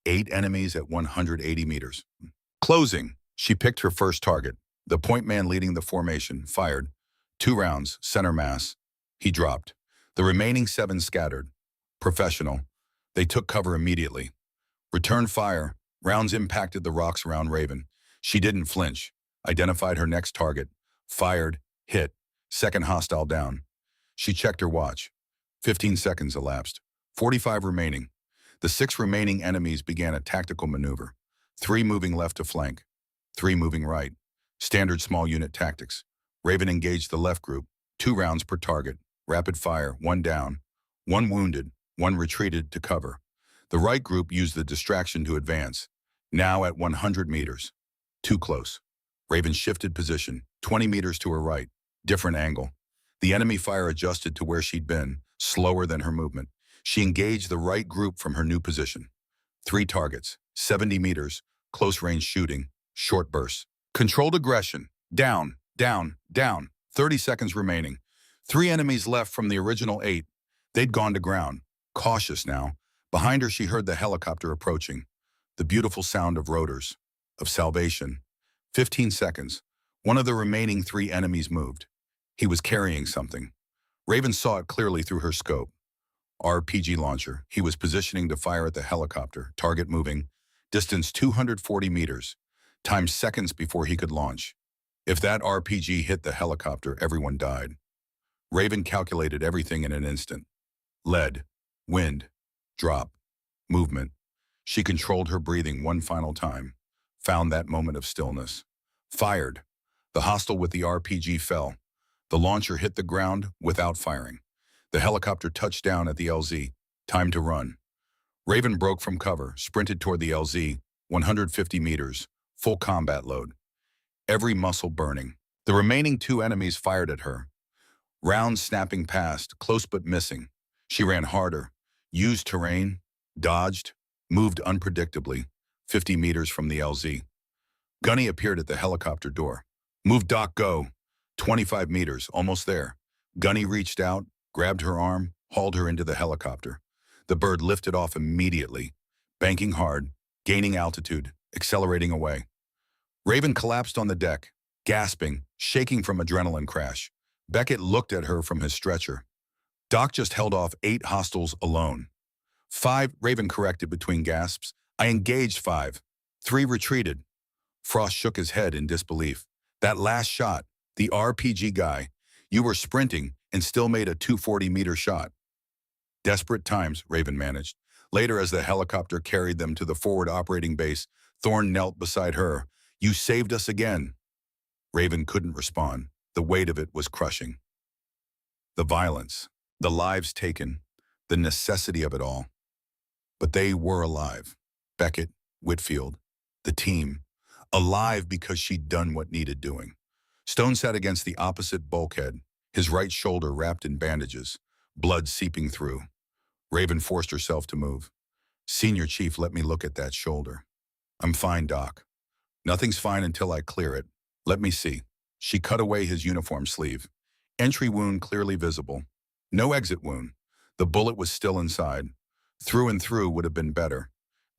8 enemies at 180 meters. Closing. She picked her first target. The point man leading the formation fired. 2 rounds, center mass. He dropped. The remaining 7 scattered. Professional. They took cover immediately. Return fire. Rounds impacted the rocks around Raven. She didn't flinch. Identified her next target. Fired. Hit. Second hostile down. She checked her watch. 15 seconds elapsed. 45 remaining. The 6 remaining enemies began a tactical maneuver. 3 moving left to flank. 3 moving right. Standard small unit tactics. Raven engaged the left group. 2 rounds per target. Rapid fire. 1 down. 1 wounded. 1 retreated to cover. The right group used the distraction to advance. Now at 100 meters. Too close. Raven shifted position. 20 meters to her right. Different angle. The enemy fire adjusted to where she'd been, slower than her movement. She engaged the right group from her new position. 3 targets. 70 meters. Close range shooting. Short bursts. Controlled aggression. Down. Down. Down. 30 seconds remaining. 3 enemies left from the original 8. They'd gone to ground. Cautious now. Behind her she heard the helicopter approaching. The beautiful sound of rotors. Of salvation. 15 seconds. One of the remaining 3 enemies moved. He was carrying something. Raven saw it clearly through her scope. RPG launcher. He was positioning to fire at the helicopter. Target moving. Distance 240 meters. Time seconds before he could launch. If that RPG hit the helicopter, everyone died. Raven calculated everything in an instant. Lead. Wind. Drop. Movement. She controlled her breathing one final time. Found that moment of stillness. Fired. The hostile with the RPG fell. The launcher hit the ground without firing. The helicopter touched down at the LZ. Time to run. Raven broke from cover, sprinted toward the LZ, 150 meters, full combat load. Every muscle burning. The remaining 2 enemies fired at her. Rounds snapping past, close but missing. She ran harder, used terrain, dodged, moved unpredictably, 50 meters from the LZ. Gunny appeared at the helicopter door. Move, Doc, go. 25 meters, almost there. Gunny reached out, grabbed her arm, hauled her into the helicopter. The bird lifted off immediately, banking hard, gaining altitude, accelerating away. Raven collapsed on the deck, gasping, shaking from adrenaline crash. Beckett looked at her from his stretcher. Doc just held off 8 hostiles alone. 5, Raven corrected between gasps. I engaged 5. 3 retreated. Frost shook his head in disbelief. That last shot, the RPG guy, you were sprinting and still made a 240-meter shot. Desperate times, Raven managed. Later, as the helicopter carried them to the forward operating base, Thorne knelt beside her. You saved us again. Raven couldn't respond. The weight of it was crushing. The violence, the lives taken, the necessity of it all. But they were alive. Beckett, Whitfield, the team. Alive because she'd done what needed doing. Stone sat against the opposite bulkhead, his right shoulder wrapped in bandages, blood seeping through. Raven forced herself to move. Senior Chief, let me look at that shoulder. I'm fine, Doc. Nothing's fine until I clear it. Let me see. She cut away his uniform sleeve. Entry wound clearly visible. No exit wound. The bullet was still inside. Through and through would have been better.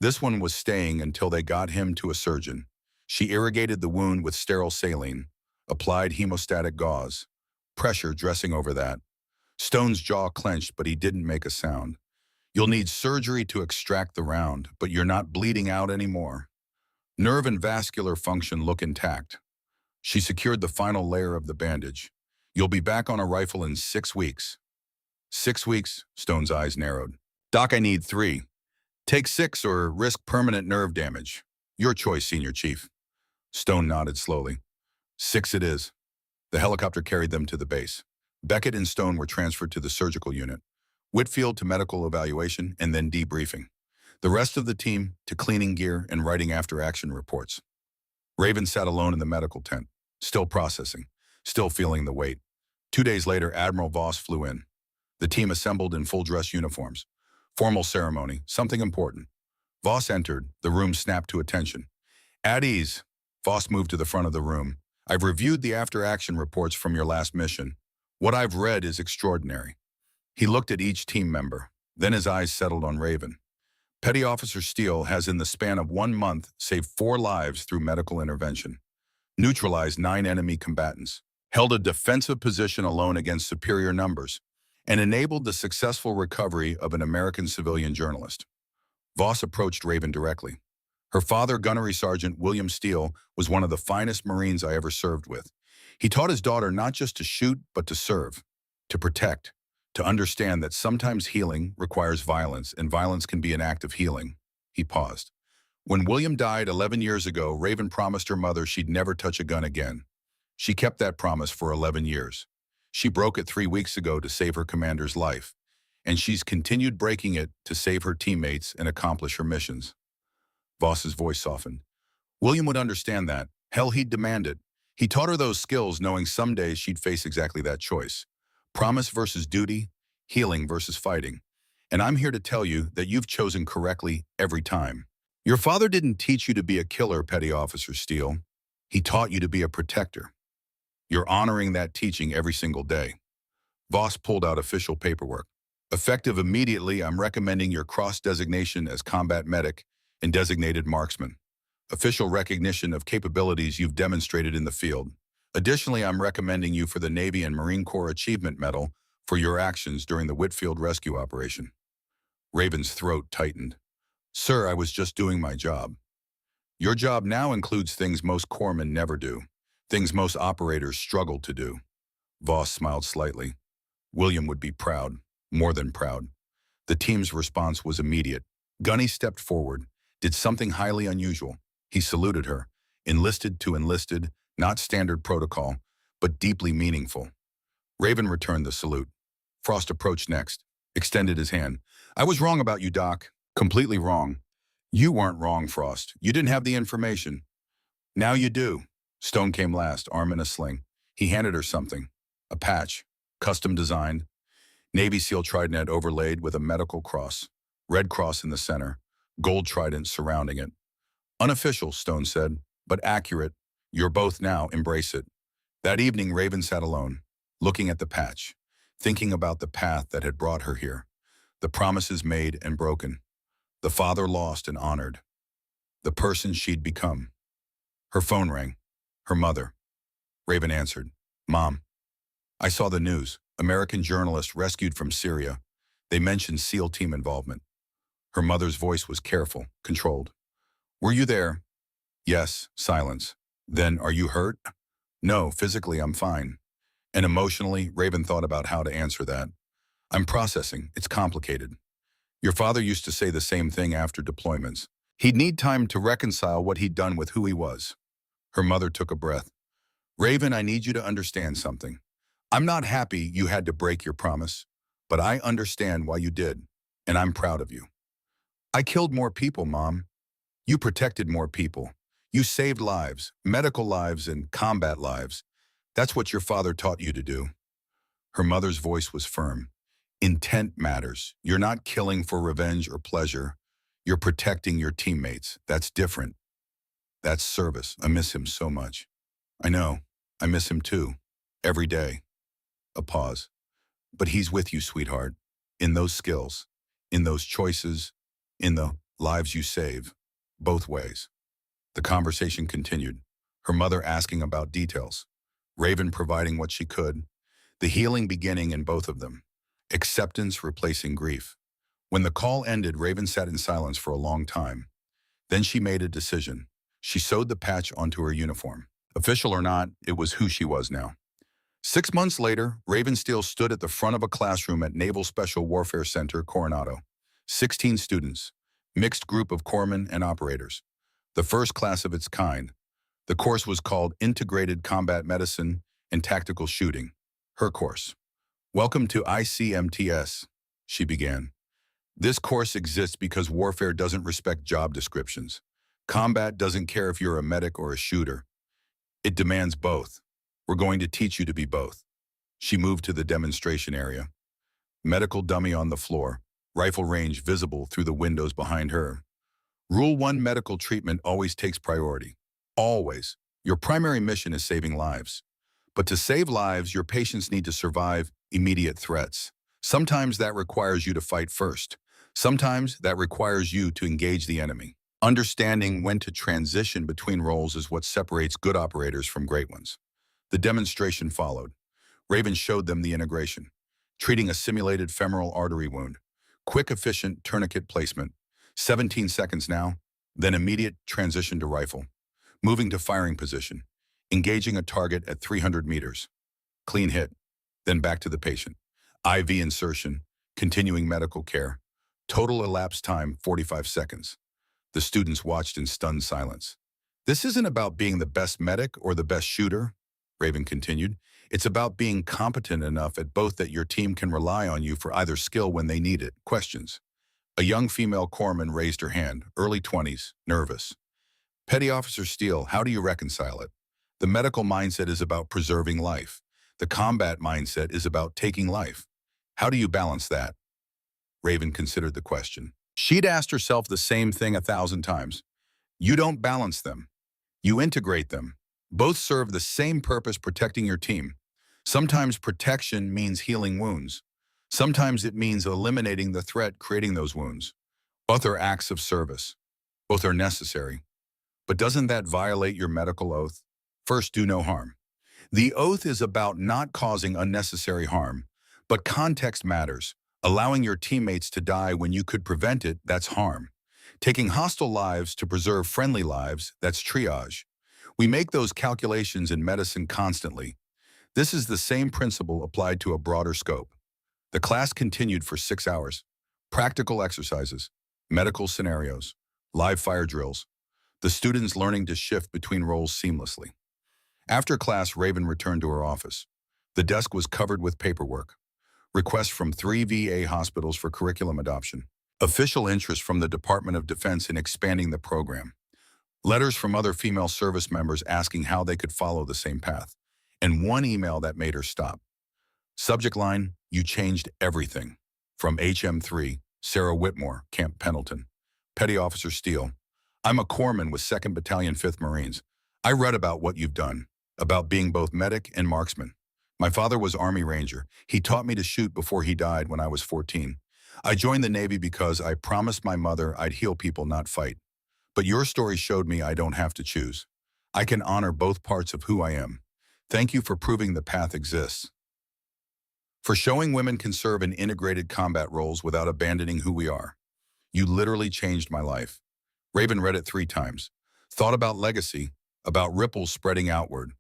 This one was staying until they got him to a surgeon. She irrigated the wound with sterile saline, applied hemostatic gauze, pressure dressing over that. Stone's jaw clenched, but he didn't make a sound. You'll need surgery to extract the round, but you're not bleeding out anymore. Nerve and vascular function look intact. She secured the final layer of the bandage. You'll be back on a rifle in 6 weeks. 6 weeks? Stone's eyes narrowed. Doc, I need 3. Take 6 or risk permanent nerve damage. Your choice, Senior Chief. Stone nodded slowly. 6 it is. The helicopter carried them to the base. Beckett and Stone were transferred to the surgical unit. Whitfield to medical evaluation and then debriefing. The rest of the team to cleaning gear and writing after-action reports. Raven sat alone in the medical tent, still processing, still feeling the weight. 2 days later, Admiral Voss flew in. The team assembled in full-dress uniforms. Formal ceremony, something important. Voss entered. The room snapped to attention. At ease. Voss moved to the front of the room. I've reviewed the after-action reports from your last mission. What I've read is extraordinary. He looked at each team member. Then his eyes settled on Raven. Petty Officer Steele has in the span of 1 month saved 4 lives through medical intervention, neutralized 9 enemy combatants, held a defensive position alone against superior numbers, and enabled the successful recovery of an American civilian journalist. Voss approached Raven directly. Her father, Gunnery Sergeant William Steele, was one of the finest Marines I ever served with. He taught his daughter not just to shoot, but to serve, to protect, to understand that sometimes healing requires violence, and violence can be an act of healing. He paused. When William died 11 years ago, Raven promised her mother she'd never touch a gun again. She kept that promise for 11 years. She broke it 3 weeks ago to save her commander's life, and she's continued breaking it to save her teammates and accomplish her missions. Voss's voice softened. William would understand that. Hell, he'd demand it. He taught her those skills knowing someday she'd face exactly that choice. Promise versus duty, healing versus fighting. And I'm here to tell you that you've chosen correctly every time. Your father didn't teach you to be a killer, Petty Officer Steele. He taught you to be a protector. You're honoring that teaching every single day. Voss pulled out official paperwork. Effective immediately, I'm recommending your cross-designation as combat medic and designated marksman. Official recognition of capabilities you've demonstrated in the field. Additionally, I'm recommending you for the Navy and Marine Corps Achievement Medal for your actions during the Whitfield rescue operation. Raven's throat tightened. Sir, I was just doing my job. Your job now includes things most corpsmen never do, things most operators struggle to do. Voss smiled slightly. William would be proud, more than proud. The team's response was immediate. Gunny stepped forward, did something highly unusual. He saluted her, enlisted to enlisted, not standard protocol, but deeply meaningful. Raven returned the salute. Frost approached next, extended his hand. I was wrong about you, Doc. Completely wrong. You weren't wrong, Frost. You didn't have the information. Now you do. Stone came last, arm in a sling. He handed her something. A patch, custom designed. Navy SEAL trident overlaid with a medical cross. Red cross in the center. Gold trident surrounding it. Unofficial, Stone said, but accurate. You're both now, embrace it. That evening, Raven sat alone, looking at the patch, thinking about the path that had brought her here, the promises made and broken, the father lost and honored. the person she'd become. Her phone rang. Her mother. Raven answered. Mom, I saw the news. American journalist rescued from Syria. They mentioned SEAL team involvement. Her mother's voice was careful, controlled. Were you there? Yes, silence. Then, are you hurt? No, physically I'm fine. And emotionally, Raven thought about how to answer that. I'm processing. It's complicated. Your father used to say the same thing after deployments. He'd need time to reconcile what he'd done with who he was. Her mother took a breath. Raven, I need you to understand something. I'm not happy you had to break your promise, but I understand why you did, and I'm proud of you. I killed more people, Mom. You protected more people. You saved lives, medical lives and combat lives. That's what your father taught you to do. Her mother's voice was firm. Intent matters. You're not killing for revenge or pleasure. You're protecting your teammates. That's different. That's service. I miss him so much. I know. I miss him too. Every day. A pause. But he's with you, sweetheart. In those skills, in those choices, in the lives you save. Both ways. The conversation continued. Her mother asking about details. Raven providing what she could. The healing beginning in both of them. Acceptance replacing grief. When the call ended, Raven sat in silence for a long time. Then she made a decision. She sewed the patch onto her uniform. Official or not, it was who she was now. 6 months later, Raven Steele stood at the front of a classroom at Naval Special Warfare Center, Coronado. 16 students, mixed group of corpsmen and operators. The first class of its kind. The course was called Integrated Combat Medicine and Tactical Shooting. Her course. Welcome to ICMTS, she began. This course exists because warfare doesn't respect job descriptions. Combat doesn't care if you're a medic or a shooter. It demands both. We're going to teach you to be both. She moved to the demonstration area. Medical dummy on the floor, rifle range visible through the windows behind her. Rule 1: medical treatment always takes priority. Always. Your primary mission is saving lives. But to save lives, your patients need to survive immediate threats. Sometimes that requires you to fight first. Sometimes that requires you to engage the enemy. Understanding when to transition between roles is what separates good operators from great ones. The demonstration followed. Raven showed them the integration. Treating a simulated femoral artery wound. Quick, efficient tourniquet placement. 17 seconds now, then immediate transition to rifle. Moving to firing position. Engaging a target at 300 meters. Clean hit. Then back to the patient. IV insertion. Continuing medical care. Total elapsed time, 45 seconds. The students watched in stunned silence. This isn't about being the best medic or the best shooter, Raven continued. It's about being competent enough at both that your team can rely on you for either skill when they need it. Questions. A young female corpsman raised her hand, early 20s, nervous. Petty Officer Steele, how do you reconcile it? The medical mindset is about preserving life. The combat mindset is about taking life. How do you balance that? Raven considered the question. She'd asked herself the same thing 1,000 times. You don't balance them. You integrate them. Both serve the same purpose, protecting your team. Sometimes protection means healing wounds. Sometimes it means eliminating the threat creating those wounds. Both are acts of service. Both are necessary. But doesn't that violate your medical oath? First, do no harm. The oath is about not causing unnecessary harm, but context matters. Allowing your teammates to die when you could prevent it, that's harm. Taking hostile lives to preserve friendly lives, that's triage. We make those calculations in medicine constantly. This is the same principle applied to a broader scope. The class continued for 6 hours. Practical exercises, medical scenarios, live fire drills. The students learning to shift between roles seamlessly. After class, Raven returned to her office. The desk was covered with paperwork. Requests from 3 VA hospitals for curriculum adoption. Official interest from the Department of Defense in expanding the program. Letters from other female service members asking how they could follow the same path. And one email that made her stop. Subject line, you changed everything. From HM3, Sarah Whitmore, Camp Pendleton. Petty Officer Steele, I'm a corpsman with 2nd Battalion 5th Marines. I read about what you've done, about being both medic and marksman. My father was Army Ranger. He taught me to shoot before he died when I was 14. I joined the Navy because I promised my mother I'd heal people, not fight. But your story showed me I don't have to choose. I can honor both parts of who I am. Thank you for proving the path exists. For showing women can serve in integrated combat roles without abandoning who we are. You literally changed my life. Raven read it 3 times. Thought about legacy, about ripples spreading outward.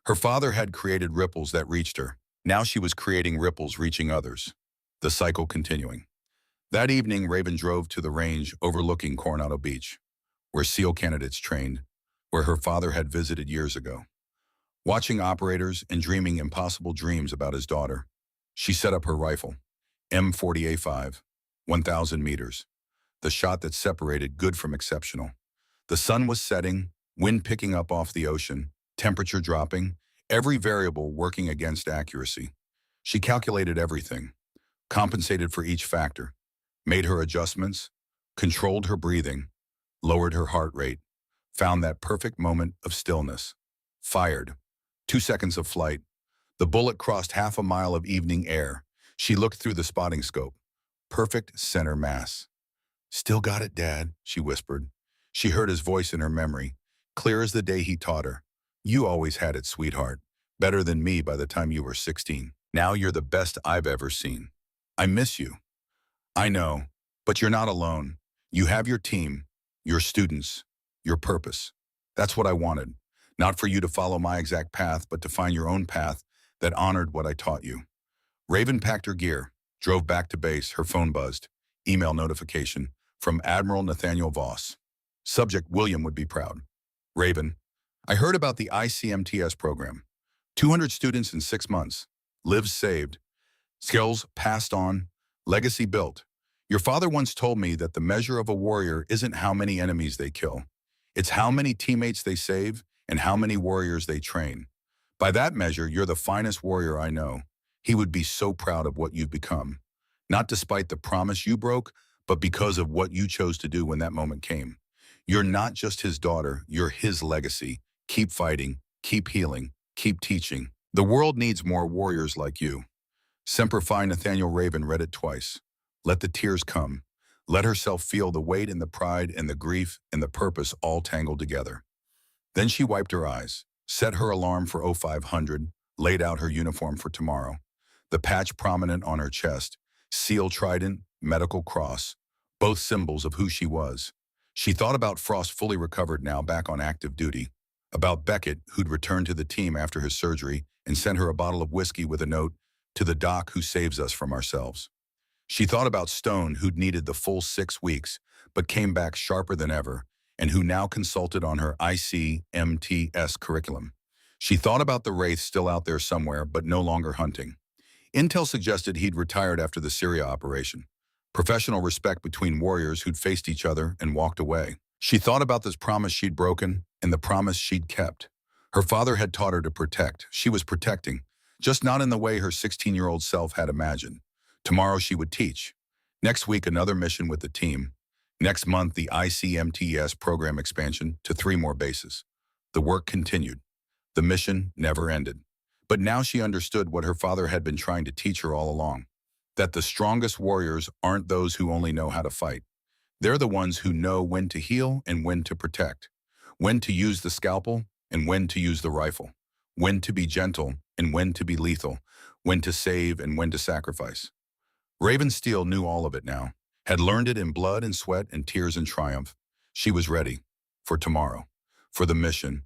Her father had created ripples that reached her. Now she was creating ripples reaching others. The cycle continuing. That evening, Raven drove to the range overlooking Coronado Beach, where SEAL candidates trained, where her father had visited years ago. Watching operators and dreaming impossible dreams about his daughter, she set up her rifle, M40A5, 1,000 meters, the shot that separated good from exceptional. The sun was setting, wind picking up off the ocean, temperature dropping, every variable working against accuracy. She calculated everything, compensated for each factor, made her adjustments, controlled her breathing, lowered her heart rate, found that perfect moment of stillness. Fired. 2 seconds of flight. The bullet crossed half a mile of evening air. She looked through the spotting scope. Perfect center mass. "Still got it, Dad," she whispered. She heard his voice in her memory, clear as the day he taught her. "You always had it, sweetheart. Better than me by the time you were 16. Now you're the best I've ever seen. I miss you." "I know, but you're not alone. You have your team, your students, your purpose. That's what I wanted. Not for you to follow my exact path, but to find your own path that honored what I taught you." Raven packed her gear, drove back to base. Her phone buzzed. Email notification from Admiral Nathaniel Voss. Subject: William would be proud. Raven: "I heard about the ICMTS program. 200 students in 6 months. Lives saved. Skills passed on. Legacy built. Your father once told me that the measure of a warrior isn't how many enemies they kill. It's how many teammates they save and how many warriors they train. By that measure, you're the finest warrior I know. He would be so proud of what you've become. Not despite the promise you broke, but because of what you chose to do when that moment came. You're not just his daughter, you're his legacy. Keep fighting, keep healing, keep teaching. The world needs more warriors like you." Semper Fi. Nathaniel. Raven read it twice. Let the tears come. Let herself feel the weight and the pride and the grief and the purpose all tangled together. Then she wiped her eyes, set her alarm for 0500, laid out her uniform for tomorrow. The patch prominent on her chest, SEAL trident, medical cross, both symbols of who she was. She thought about Frost, fully recovered now, back on active duty. About Beckett, who'd returned to the team after his surgery and sent her a bottle of whiskey with a note, "To the doc who saves us from ourselves." She thought about Stone, who'd needed the full 6 weeks, but came back sharper than ever, and who now consulted on her ICMTS curriculum. She thought about the Wraith, still out there somewhere, but no longer hunting. Intel suggested he'd retired after the Syria operation. Professional respect between warriors who'd faced each other and walked away. She thought about this promise she'd broken and the promise she'd kept. Her father had taught her to protect. She was protecting, just not in the way her 16-year-old self had imagined. Tomorrow she would teach. Next week, another mission with the team. Next month, the ICMTS program expansion to 3 more bases. The work continued. The mission never ended. But now she understood what her father had been trying to teach her all along. That the strongest warriors aren't those who only know how to fight. They're the ones who know when to heal and when to protect. When to use the scalpel and when to use the rifle. When to be gentle and when to be lethal. When to save and when to sacrifice. Raven Steele knew all of it now. Had learned it in blood and sweat and tears and triumph. She was ready. For tomorrow. For the mission.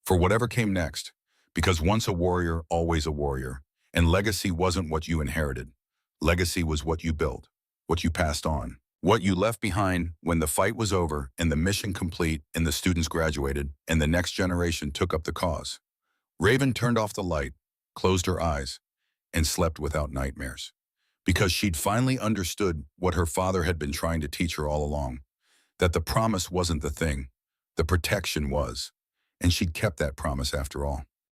For whatever came next. Because once a warrior, always a warrior. And legacy wasn't what you inherited. Legacy was what you built. What you passed on. What you left behind when the fight was over and the mission complete and the students graduated and the next generation took up the cause. Raven turned off the light, closed her eyes, and slept without nightmares. Because she'd finally understood what her father had been trying to teach her all along. That the promise wasn't the thing. The protection was. And she'd kept that promise after all.